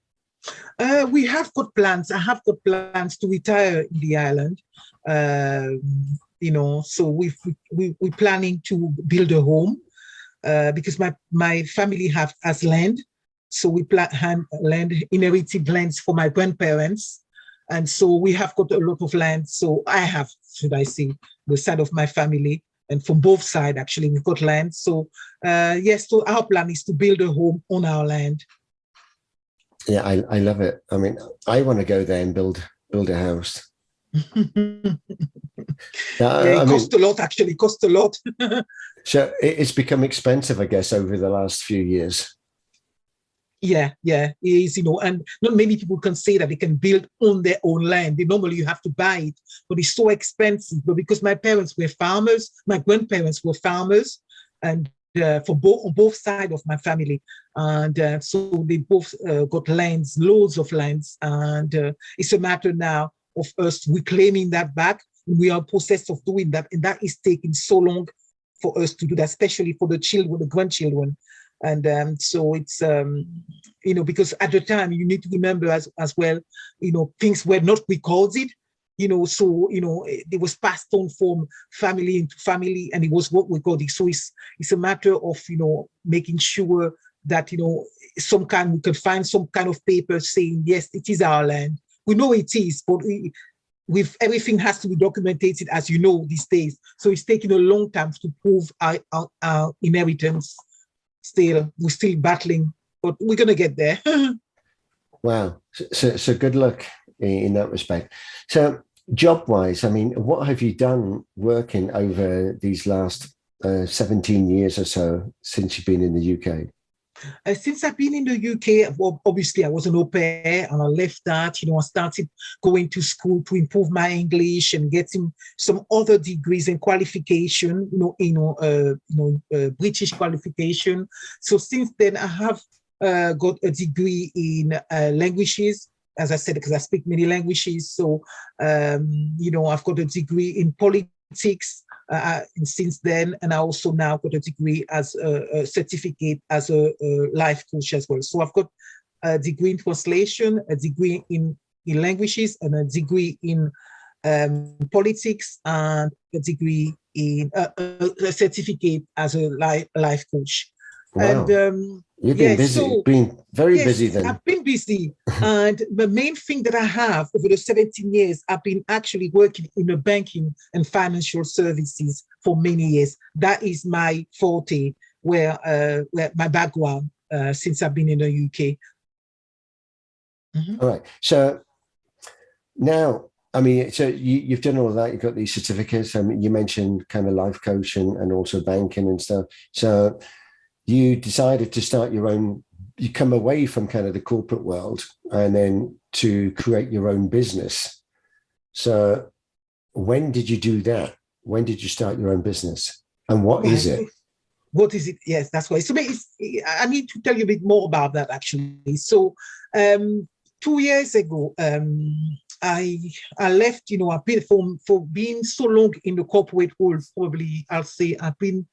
We have got plans. I have got plans to retire in the island. So we're planning to build a home because my family has land. So we plan land, inherited lands for my grandparents. And so we have got a lot of land. So I have, should I say, the side of my family. And from both sides, actually, we've got land. So yes, so our plan is to build a home on our land. Yeah, I love it. I mean, I want to go there and build a house. It costs a lot, actually. It costs a lot. So it's become expensive, I guess, over the last few years. Yeah, it is, and not many people can say that they can build on their own land. Normally you have to buy it, but it's so expensive. But because my parents were farmers, my grandparents were farmers, and on both sides of my family, and so they both got lands, loads of lands, and it's a matter now of us reclaiming that back. We are in the process of doing that, and that is taking so long for us to do that, especially for the children, the grandchildren. And so it's, because at the time you need to remember as well, things were not recorded, so, it was passed on from family into family and it was not recorded. So it's a matter of, making sure that, we can find some kind of paper saying, yes, it is our land. We know it is, but with everything has to be documented, as these days. So it's taking a long time to prove our inheritance. We're still battling, but we're going to get there. Wow. So good luck in that respect. So job-wise, I mean, what have you done working over these last 17 years or so since you've been in the UK? Since I've been in the UK, well, obviously I was an au pair and I left that. I started going to school to improve my English and getting some other degrees and qualification, British qualification. So since then, I have got a degree in languages, as I said, because I speak many languages. So, I've got a degree in politics. And since then, and I also now got a degree as a certificate as a life coach as well. So I've got a degree in translation, a degree in languages, and a degree in politics, and a degree in a certificate as a life coach. Wow. And you've been busy, been very busy then. I've been busy. And the main thing that I have over the 17 years, I've been actually working in the banking and financial services for many years. That is my forte, where my background since I've been in the UK. All right. So now, I mean, so you've done all of that. You've got these certificates. I mean, you mentioned kind of life coaching and also banking and stuff. So you decided to start your own, you come away from kind of the corporate world and then to create your own business. So when did you do that? When did you start your own business? And what is it? What is it? Yes, that's why. So I need to tell you a bit more about that, actually. So 2 years ago, I left, I've been for being so long in the corporate world, probably I'll say I've been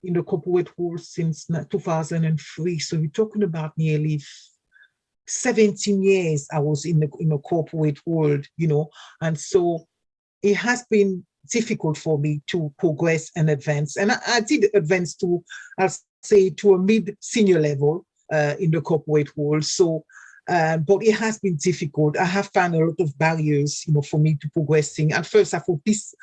in the corporate world since 2003. So we're talking about nearly 17 years I was in the corporate world, and so it has been difficult for me to progress and advance. And I did advance to, I'll say, to a mid-senior level in the corporate world. So, but it has been difficult. I have found a lot of barriers, for me to progressing. At first, I thought this,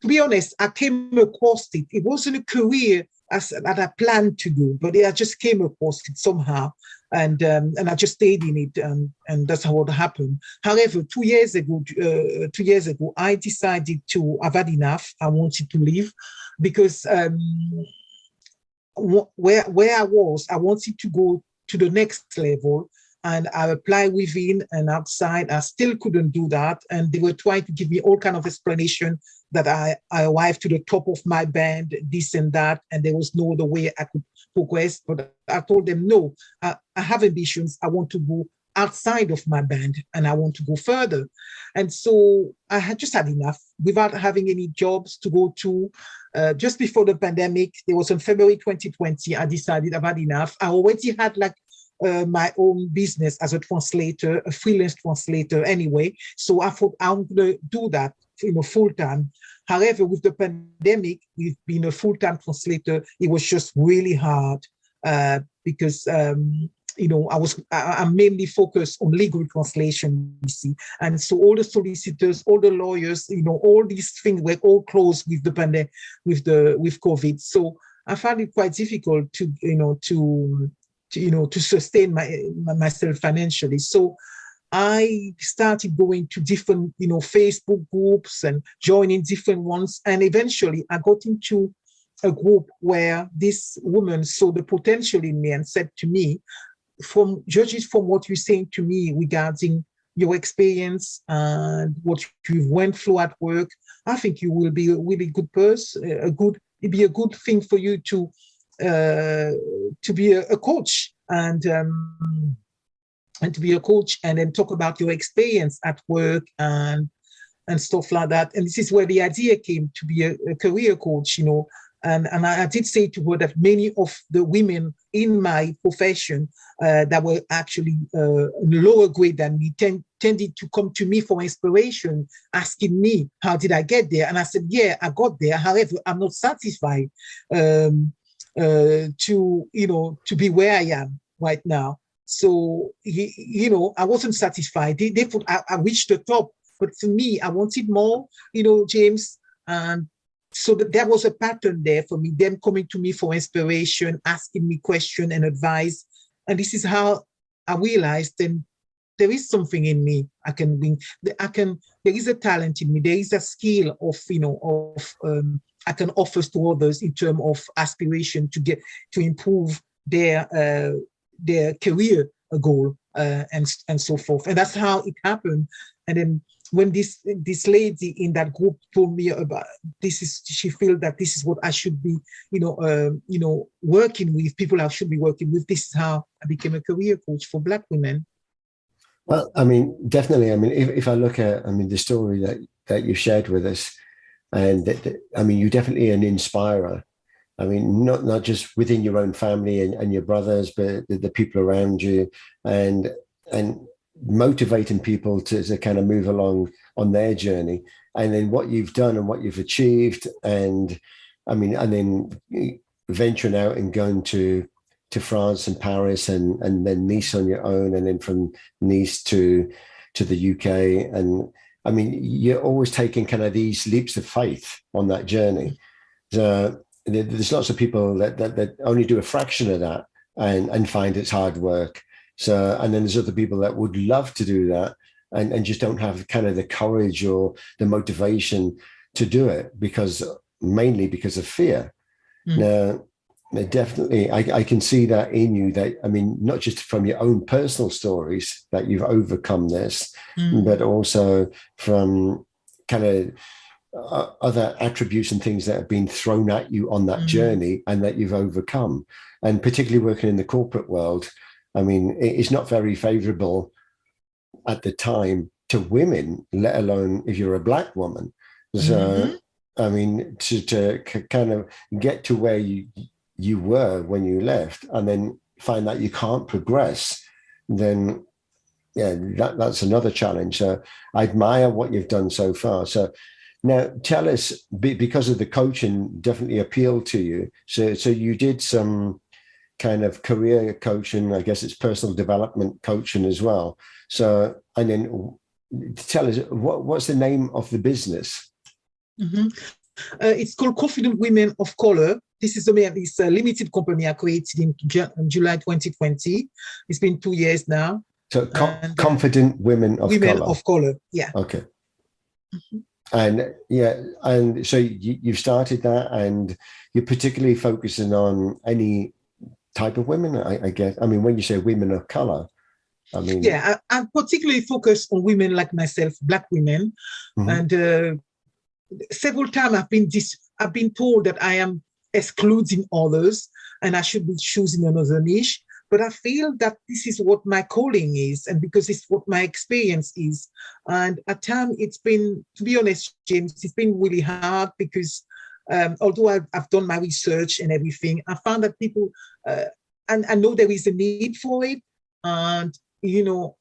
to be honest, I came across it. It wasn't a career that I planned to do, but I just came across it somehow, and I just stayed in it, and that's how it happened. However, 2 years ago, I decided to have had enough. I wanted to leave because where I was, I wanted to go to the next level. And I applied within and outside. I still couldn't do that. And they were trying to give me all kind of explanation that I arrived to the top of my band, this and that, and there was no other way I could progress. But I told them, no, I have ambitions. I want to go outside of my band and I want to go further. And so I had just had enough without having any jobs to go to. Just before the pandemic, it was on February 2020, I decided I've had enough. I already had my own business as a translator, a freelance translator anyway. So I thought I'm going to do that, full time. However, with the pandemic, with being a full-time translator, it was just really hard because, I'm mainly focused on legal translation, you see. And so all the solicitors, all the lawyers, all these things were all closed with the pandemic, with COVID. So I found it quite difficult to sustain myself financially. So I started going to different, Facebook groups and joining different ones. And eventually I got into a group where this woman saw the potential in me and said to me, from what you're saying to me regarding your experience and what you've went through at work, I think you will be a really good person, it'd be a good thing for you to be a coach and to be a coach and then talk about your experience at work and stuff like that. And this is where the idea came to be a career coach, And I did say to her that many of the women in my profession that were actually lower grade than me tended to come to me for inspiration, asking me, how did I get there? And I said, yeah, I got there. However, I'm not satisfied to be where I am right now. So, I wasn't satisfied. They thought I reached the top, but for me, I wanted more, James. And so there was a pattern there for me, them coming to me for inspiration, asking me questions and advice. And this is how I realized then there is something in me I can bring. There is a talent in me. There is a skill I can offer to others in terms of aspiration to improve their career goal and so forth. And that's how it happened. And then when this lady in that group told me about she felt that this is what I should be, working with, people I should be working with. This is how I became a career coach for Black women. Well, definitely. If I look at, the story that you shared with us, and you're definitely an inspirer. Not just within your own family and your brothers, but the people around you, and motivating people to kind of move along on their journey, and then what you've done and what you've achieved, and then venturing out and going to France and Paris and then Nice on your own, and then from Nice to the UK. And you're always taking kind of these leaps of faith on that journey. So there's lots of people that only do a fraction of that and find it's hard work. So, and then there's other people that would love to do that and just don't have kind of the courage or the motivation to do it mainly because of fear. Now, definitely, I can see that in you, that, not just from your own personal stories that you've overcome this, but also from kind of other attributes and things that have been thrown at you on that journey and that you've overcome. And particularly working in the corporate world, it's not very favorable at the time to women, let alone if you're a Black woman. So, to kind of get to where you were when you left and then find that you can't progress, then yeah, that's another challenge. So I admire what you've done so far. So now tell us, because of the coaching definitely appealed to you. So you did some kind of career coaching, I guess it's personal development coaching as well. So, and then tell us, what's the name of the business? Mm-hmm. It's called Confident Women of Color. This is a limited company I created in July 2020. It's been 2 years now. So Confident Women of Color. Women of Color, yeah. Okay. Mm-hmm. And yeah, and so you've started that, and you're particularly focusing on any type of women, I guess. I mean, when you say women of color, I mean, yeah, I particularly focus on women like myself, Black women, mm-hmm. and several times I've been told that I am excluding others and I should be choosing another niche. But I feel that this is what my calling is, and because it's what my experience is. And at times it's been, to be honest, James, it's been really hard because although I've done my research and everything, I found that people, and I know there is a need for it. And, you know,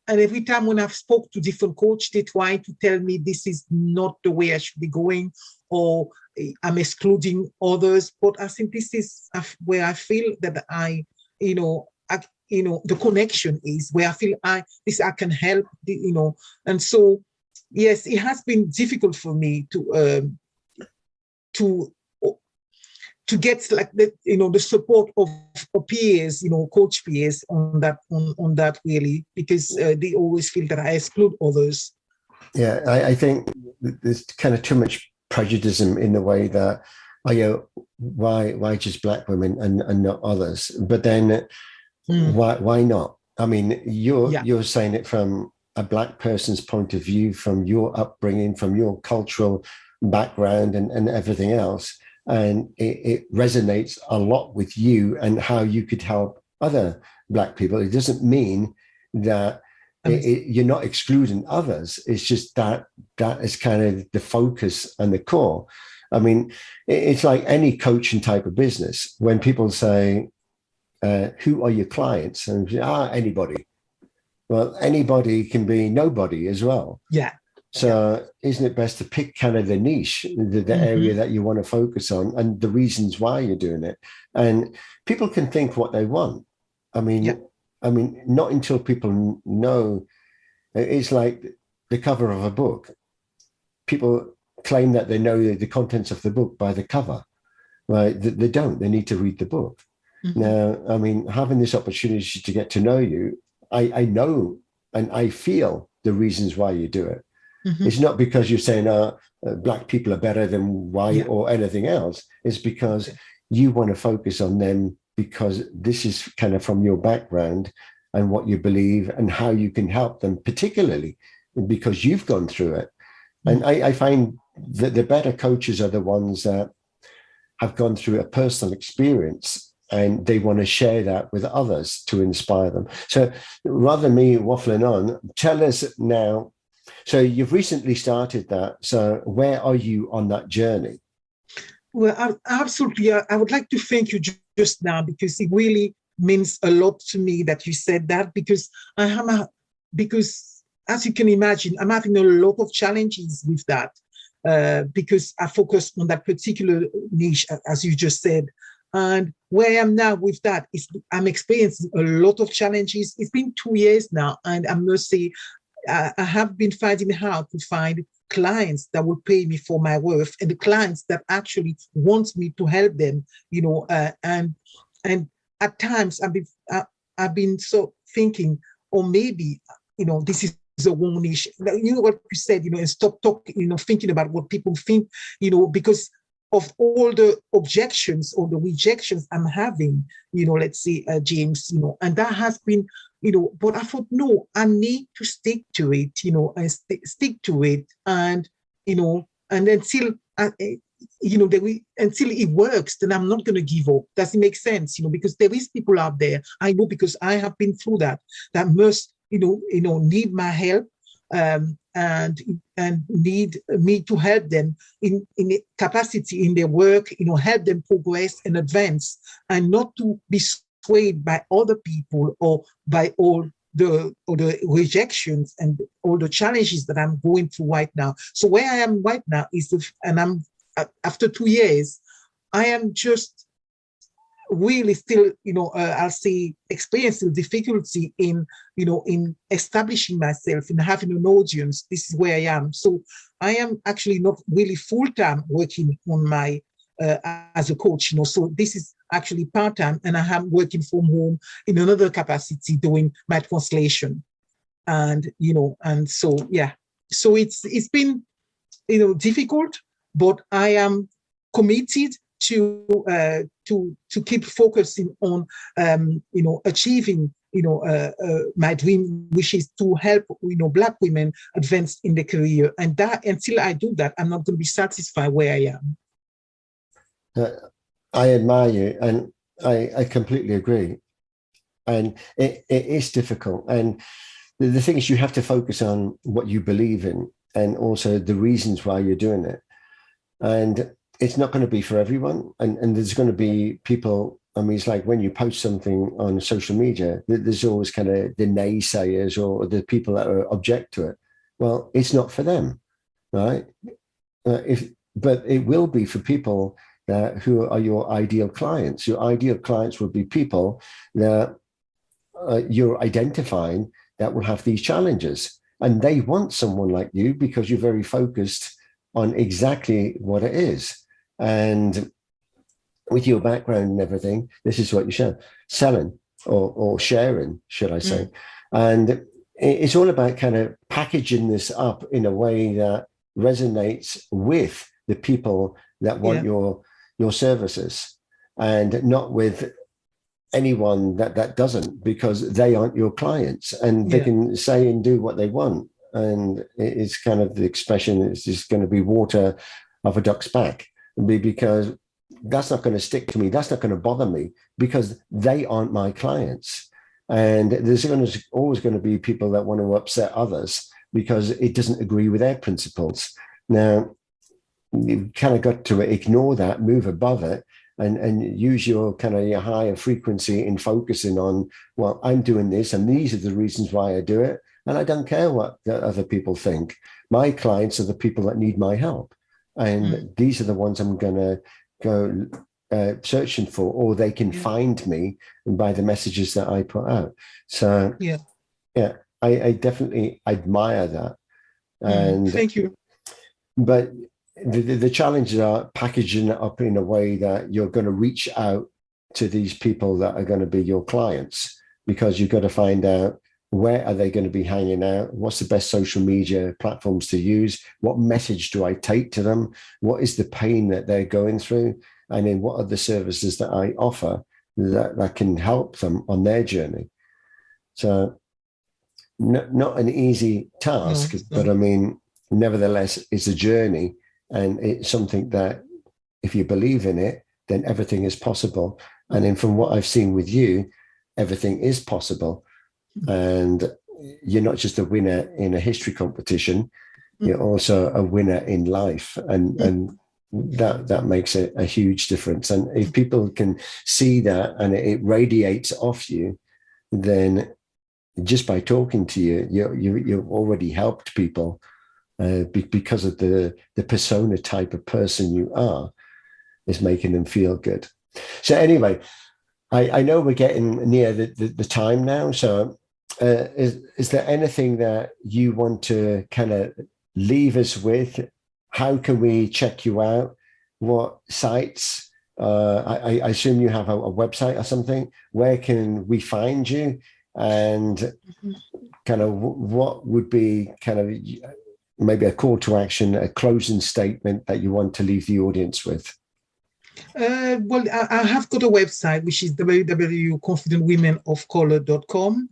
and every time when I've spoke to different coaches, they try to tell me this is not the way I should be going, or I'm excluding others. But I think this is where I feel that the connection is where I feel I can help, and so, yes, it has been difficult for me to get like the support of peers, coach peers on that really, because they always feel that I exclude others. Yeah, I think there's kind of too much prejudice in the way that, why just Black women and not others? But then why not? I mean, you're saying it from a Black person's point of view, from your upbringing, from your cultural background and everything else. And it resonates a lot with you and how you could help other Black people. It doesn't mean that you're not excluding others. It's just that is kind of the focus and the core. I mean, it's like any coaching type of business. When people say, who are your clients? And anybody. Well, anybody can be nobody as well. Yeah. So isn't it best to pick kind of the niche, the area that you want to focus on and the reasons why you're doing it? And people can think what they want. I mean, not until people know. It's like the cover of a book. People claim that they know the contents of the book by the cover, right? They don't. They need to read the book. Mm-hmm. Now, I mean, having this opportunity to get to know you, I know and I feel the reasons why you do it. Mm-hmm. It's not because you're saying Black people are better than white or anything else. It's because you want to focus on them, because this is kind of from your background and what you believe and how you can help them, particularly because you've gone through it. Mm-hmm. And I find that the better coaches are the ones that have gone through a personal experience and they want to share that with others to inspire them. So rather than me waffling on, tell us now. So you've recently started that. So where are you on that journey? Well, absolutely. I would like to thank you just now, because it really means a lot to me that you said that, because because as you can imagine, I'm having a lot of challenges with that because I focus on that particular niche, as you just said. And where I am now with that is I'm experiencing a lot of challenges. It's been 2 years now, and I must say, I have been finding hard to find clients that will pay me for my worth, and the clients that actually want me to help them, and at times I've been so thinking, or maybe, this is a wrong niche. You know what you said, and stop talking, thinking about what people think, because of all the objections or the rejections I'm having, let's say, James, and that has been, but I thought, no, I need to stick to it, and stick to it. And, and until, until it works, then I'm not going to give up. Does it make sense? Because there is people out there, I know, because I have been through that must, need my help, and need me to help them in capacity in their work, help them progress and advance, and not to be swayed by other people or by all the rejections and all the challenges that I'm going through right now. So where I am right now is, and I'm after 2 years, I am just really still, I'll say, experiencing difficulty in, in establishing myself, in having an audience. This is where I am. So I am actually not really full-time working on my, as a coach, so this is actually part-time, and I am working from home in another capacity doing my translation. And, and so, yeah, so it's been, difficult, but I am committed to keep focusing on achieving my dream, which is to help Black women advance in their career. And that, until I do that, I'm not going to be satisfied where I am. I admire you, and I completely agree. And it is difficult. And the thing is, you have to focus on what you believe in, and also the reasons why you're doing it. And it's not going to be for everyone. And there's going to be people, I mean, it's like when you post something on social media, there's always kind of the naysayers or the people that object to it. Well, it's not for them, right? But it will be for people who are your ideal clients. Your ideal clients will be people that you're identifying that will have these challenges. And they want someone like you because you're very focused on exactly what it is. And with your background and everything, this is what you're selling or sharing, should I say. And it's all about kind of packaging this up in a way that resonates with the people that want your services, and not with anyone that doesn't, because they aren't your clients, and they can say and do what they want. And it's kind of the expression, it's just going to be water off a duck's back, because that's not going to stick to me. That's not going to bother me, because they aren't my clients. And there's always going to be people that want to upset others because it doesn't agree with their principles. Now, you've kind of got to ignore that, move above it, and use your kind of your higher frequency in focusing on, well, I'm doing this, and these are the reasons why I do it. And I don't care what the other people think. My clients are the people that need my help. And these are the ones I'm going to go searching for, or they can find me by the messages that I put out. So, I definitely admire that. And thank you. But the challenges are packaging it up in a way that you're going to reach out to these people that are going to be your clients, because you've got to find out, where are they going to be hanging out? What's the best social media platforms to use? What message do I take to them? What is the pain that they're going through? And then what are the services that I offer that can help them on their journey? So not an easy task, but I mean, nevertheless, it's a journey, and it's something that if you believe in it, then everything is possible. And then from what I've seen with you, everything is possible. And you're not just a winner in a history competition, you're also a winner in life. And that makes a huge difference. And if people can see that and it radiates off you, then just by talking to you, you've already helped people because of the persona type of person you are, is making them feel good. So anyway, I know we're getting near the time now. So is there anything that you want to kind of leave us with? How can we check you out? What sites? I assume you have a website or something. Where can we find you? And kind of what would be kind of maybe a call to action, a closing statement that you want to leave the audience with? Well, I have got a website, which is www.confidentwomenofcolor.com.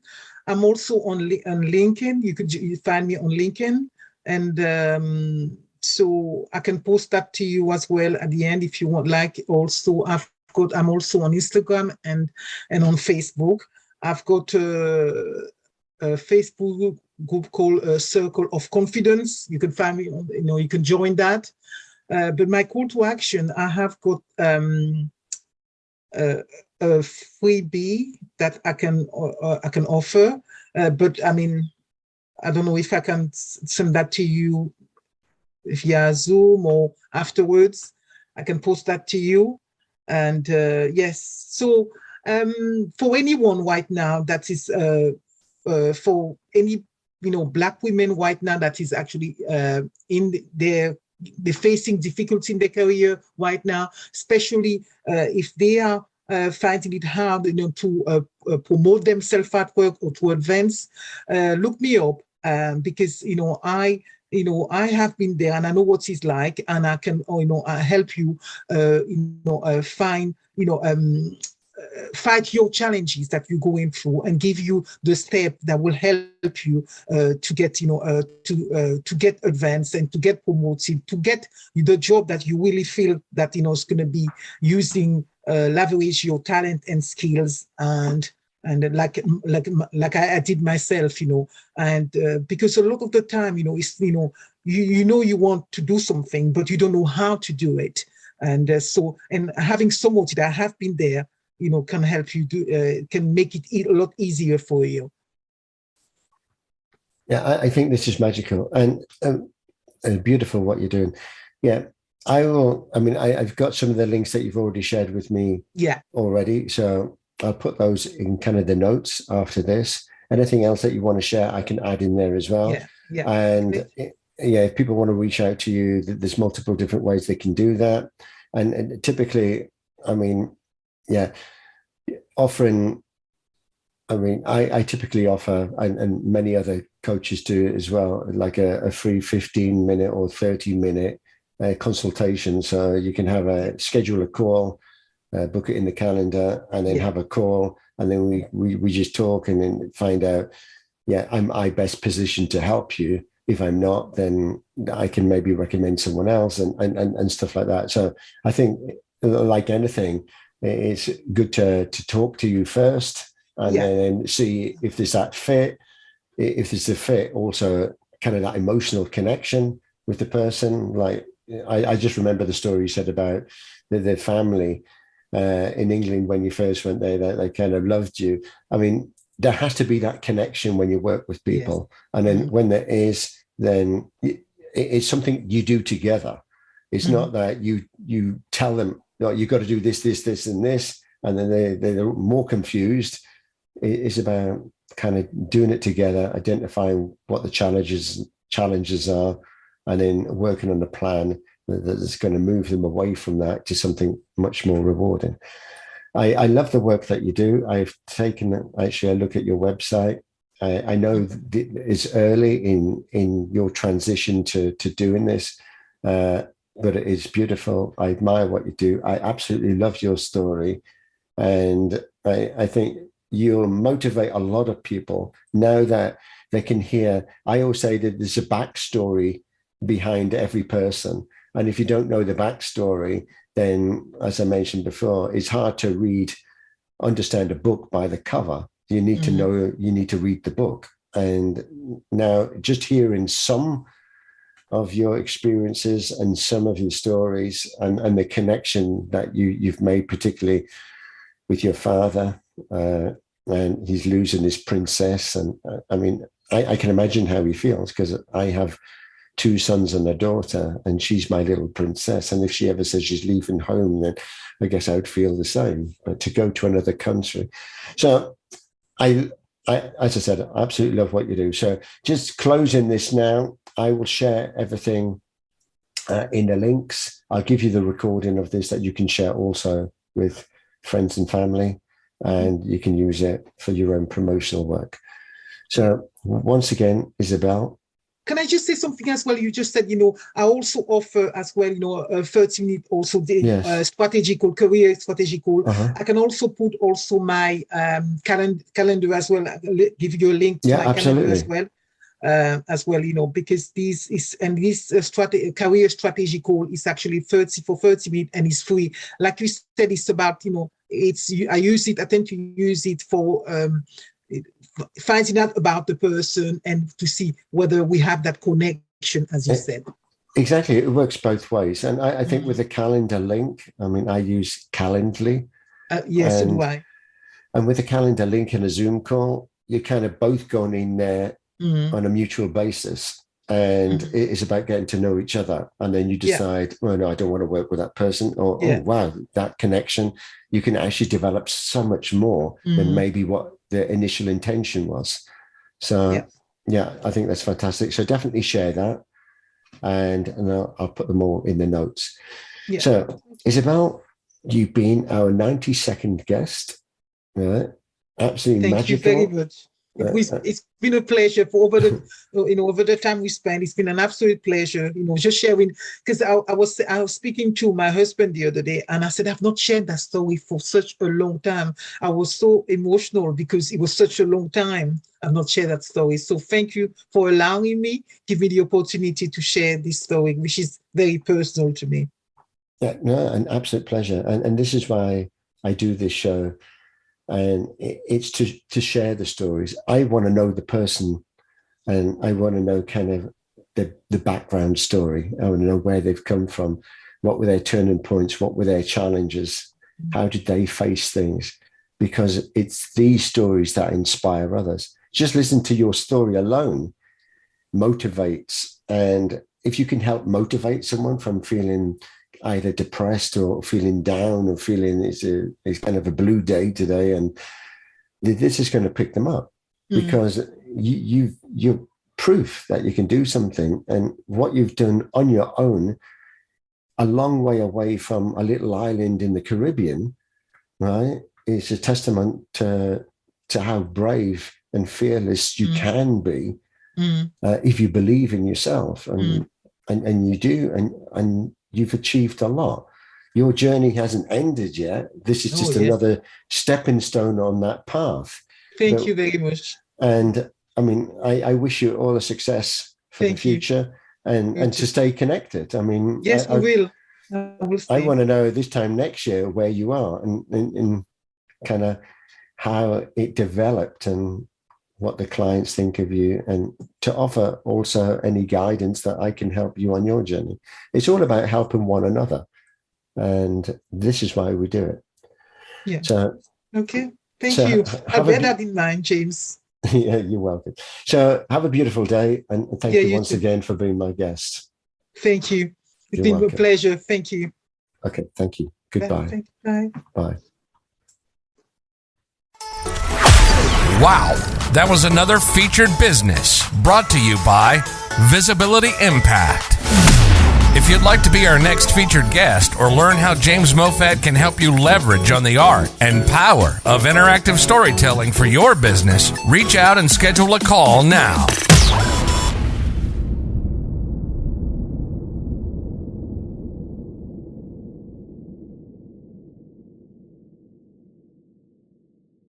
I'm also on LinkedIn. You could find me on LinkedIn. And so I can post that to you as well at the end if you want. Like, also, I'm also on Instagram and on Facebook. I've got a Facebook group called Circle of Confidence. You can find me on, you can join that. But my call to action, I have got a freebie that I can offer. but I mean, I don't know if I can send that to you via Zoom or afterwards. I can post that to you. And yes, so for anyone right now that is, for any, Black women right now that is actually they're facing difficulty in their career right now, especially if they are finding it hard, to promote themselves at work or to advance, look me up, because I have been there and I know what it's like, and I can help you find fight your challenges that you're going through and give you the step that will help you to get to get advanced and to get promoted, to get the job that you really feel that is going to be using leverage your talent and skills, and like I did myself, and because a lot of the time, it's you want to do something, but you don't know how to do it, and and having someone that have been there, can help you do, can make it a lot easier for you. Yeah, I think this is magical and beautiful what you're doing. Yeah, I will. I mean, I've got some of the links that you've already shared with me. Yeah. Already, so I'll put those in kind of the notes after this. Anything else that you want to share, I can add in there as well. Yeah. Yeah. And if people want to reach out to you, there's multiple different ways they can do that. And typically, I mean, offering. I mean, I typically offer, and many other coaches do it as well, like a free 15-minute or 30-minute consultation. So you can have schedule a call, book it in the calendar, and then have a call, and then we just talk and then find out, am I best positioned to help you? If I'm not, then I can maybe recommend someone else and stuff like that. So I think, like anything, it's good to talk to you first, and then see if there's that fit. If there's a fit, also kind of that emotional connection with the person. Like I just remember the story you said about the family in England when you first went there, that they kind of loved you. I mean, there has to be that connection when you work with people. And then when there is, then it's something you do together. It's not that you tell them, you've got to do this, this, this, and this, and then they're more confused. It's about kind of doing it together, identifying what the challenges are, and then working on a plan that's going to move them away from that to something much more rewarding. I love the work that you do. I've taken actually a look at your website. I know it's early in your transition to doing this, but it is beautiful. I admire what you do. I absolutely love your story, and I think you'll motivate a lot of people now that they can hear. I always say that there's a backstory behind every person. And if you don't know the backstory, then, as I mentioned before, it's hard to understand a book by the cover. You need to know, you need to read the book. And now just hearing some of your experiences and some of your stories and the connection that you've made, particularly with your father, and he's losing his princess. And I mean, I can imagine how he feels, because I have 2 sons and a daughter, and she's my little princess. And if she ever says she's leaving home, then I guess I would feel the same. But to go to another country. So I as I said, I absolutely love what you do. So just closing this now, I will share everything in the links. I'll give you the recording of this that you can share also with friends and family, and you can use it for your own promotional work. So once again, Isabelle. Can I just say something as well? You just said, I also offer as well, a 30-minute also the strategical career strategical. I can also put also my calendar as well. I'll give you a link to my calendar as well. Because this career strategical is actually 30 minutes and it's free. Like you said, it's about, I tend to use it for finding out about the person and to see whether we have that connection, as you said. Exactly. It works both ways. And I think with a calendar link, I mean, I use Calendly. Yes, so do I. And with a calendar link in a Zoom call, you're kind of both going in there on a mutual basis. And it is about getting to know each other. And then you decide, well, no, I don't want to work with that person. Or, oh, wow, that connection. You can actually develop so much more than maybe what the initial intention was. So, I think that's fantastic. So definitely share that. And I'll put them all in the notes. Yeah. So, Isabelle, you've been our 92nd guest. Right? Absolutely magical. Thank you very much. It's been a pleasure for over the time we spent. It's been an absolute pleasure, just sharing. Because I was speaking to my husband the other day, and I said I've not shared that story for such a long time. I was so emotional because it was such a long time I've not shared that story. So thank you for allowing me, give me the opportunity to share this story, which is very personal to me. Yeah, no, an absolute pleasure, and this is why I do this show. And it's to share the stories. I want to know the person, and I want to know kind of the background story. I want to know where they've come from, what were their turning points, what were their challenges, how did they face things? Because it's these stories that inspire others. Just listen to your story alone motivates. And if you can help motivate someone from feeling either depressed or feeling down or feeling it's kind of a blue day today, and this is going to pick them up because you're proof that you can do something, and what you've done on your own, a long way away from a little island in the Caribbean, right? It's a testament to how brave and fearless you can be if you believe in yourself, and you do, and you've achieved a lot. Your journey hasn't ended yet. This is just another stepping stone on that path. Thank you very much. And I mean, I wish you all the success for the future and to stay connected. I mean, yes, I will. I want to know this time next year where you are and kind of how it developed and what the clients think of you, and to offer also any guidance that I can help you on your journey. It's all about helping one another. And this is why we do it. Yeah. So, okay. Thank you. I'll bear that in mind, James. Yeah, you're welcome. So have a beautiful day. And thank you once again for being my guest. Thank you. It's been a pleasure. Thank you. Okay. Thank you. Goodbye. Bye. Bye. Wow, that was another featured business brought to you by Visibility Impact. If you'd like to be our next featured guest or learn how James Moffat can help you leverage on the art and power of interactive storytelling for your business, reach out and schedule a call now.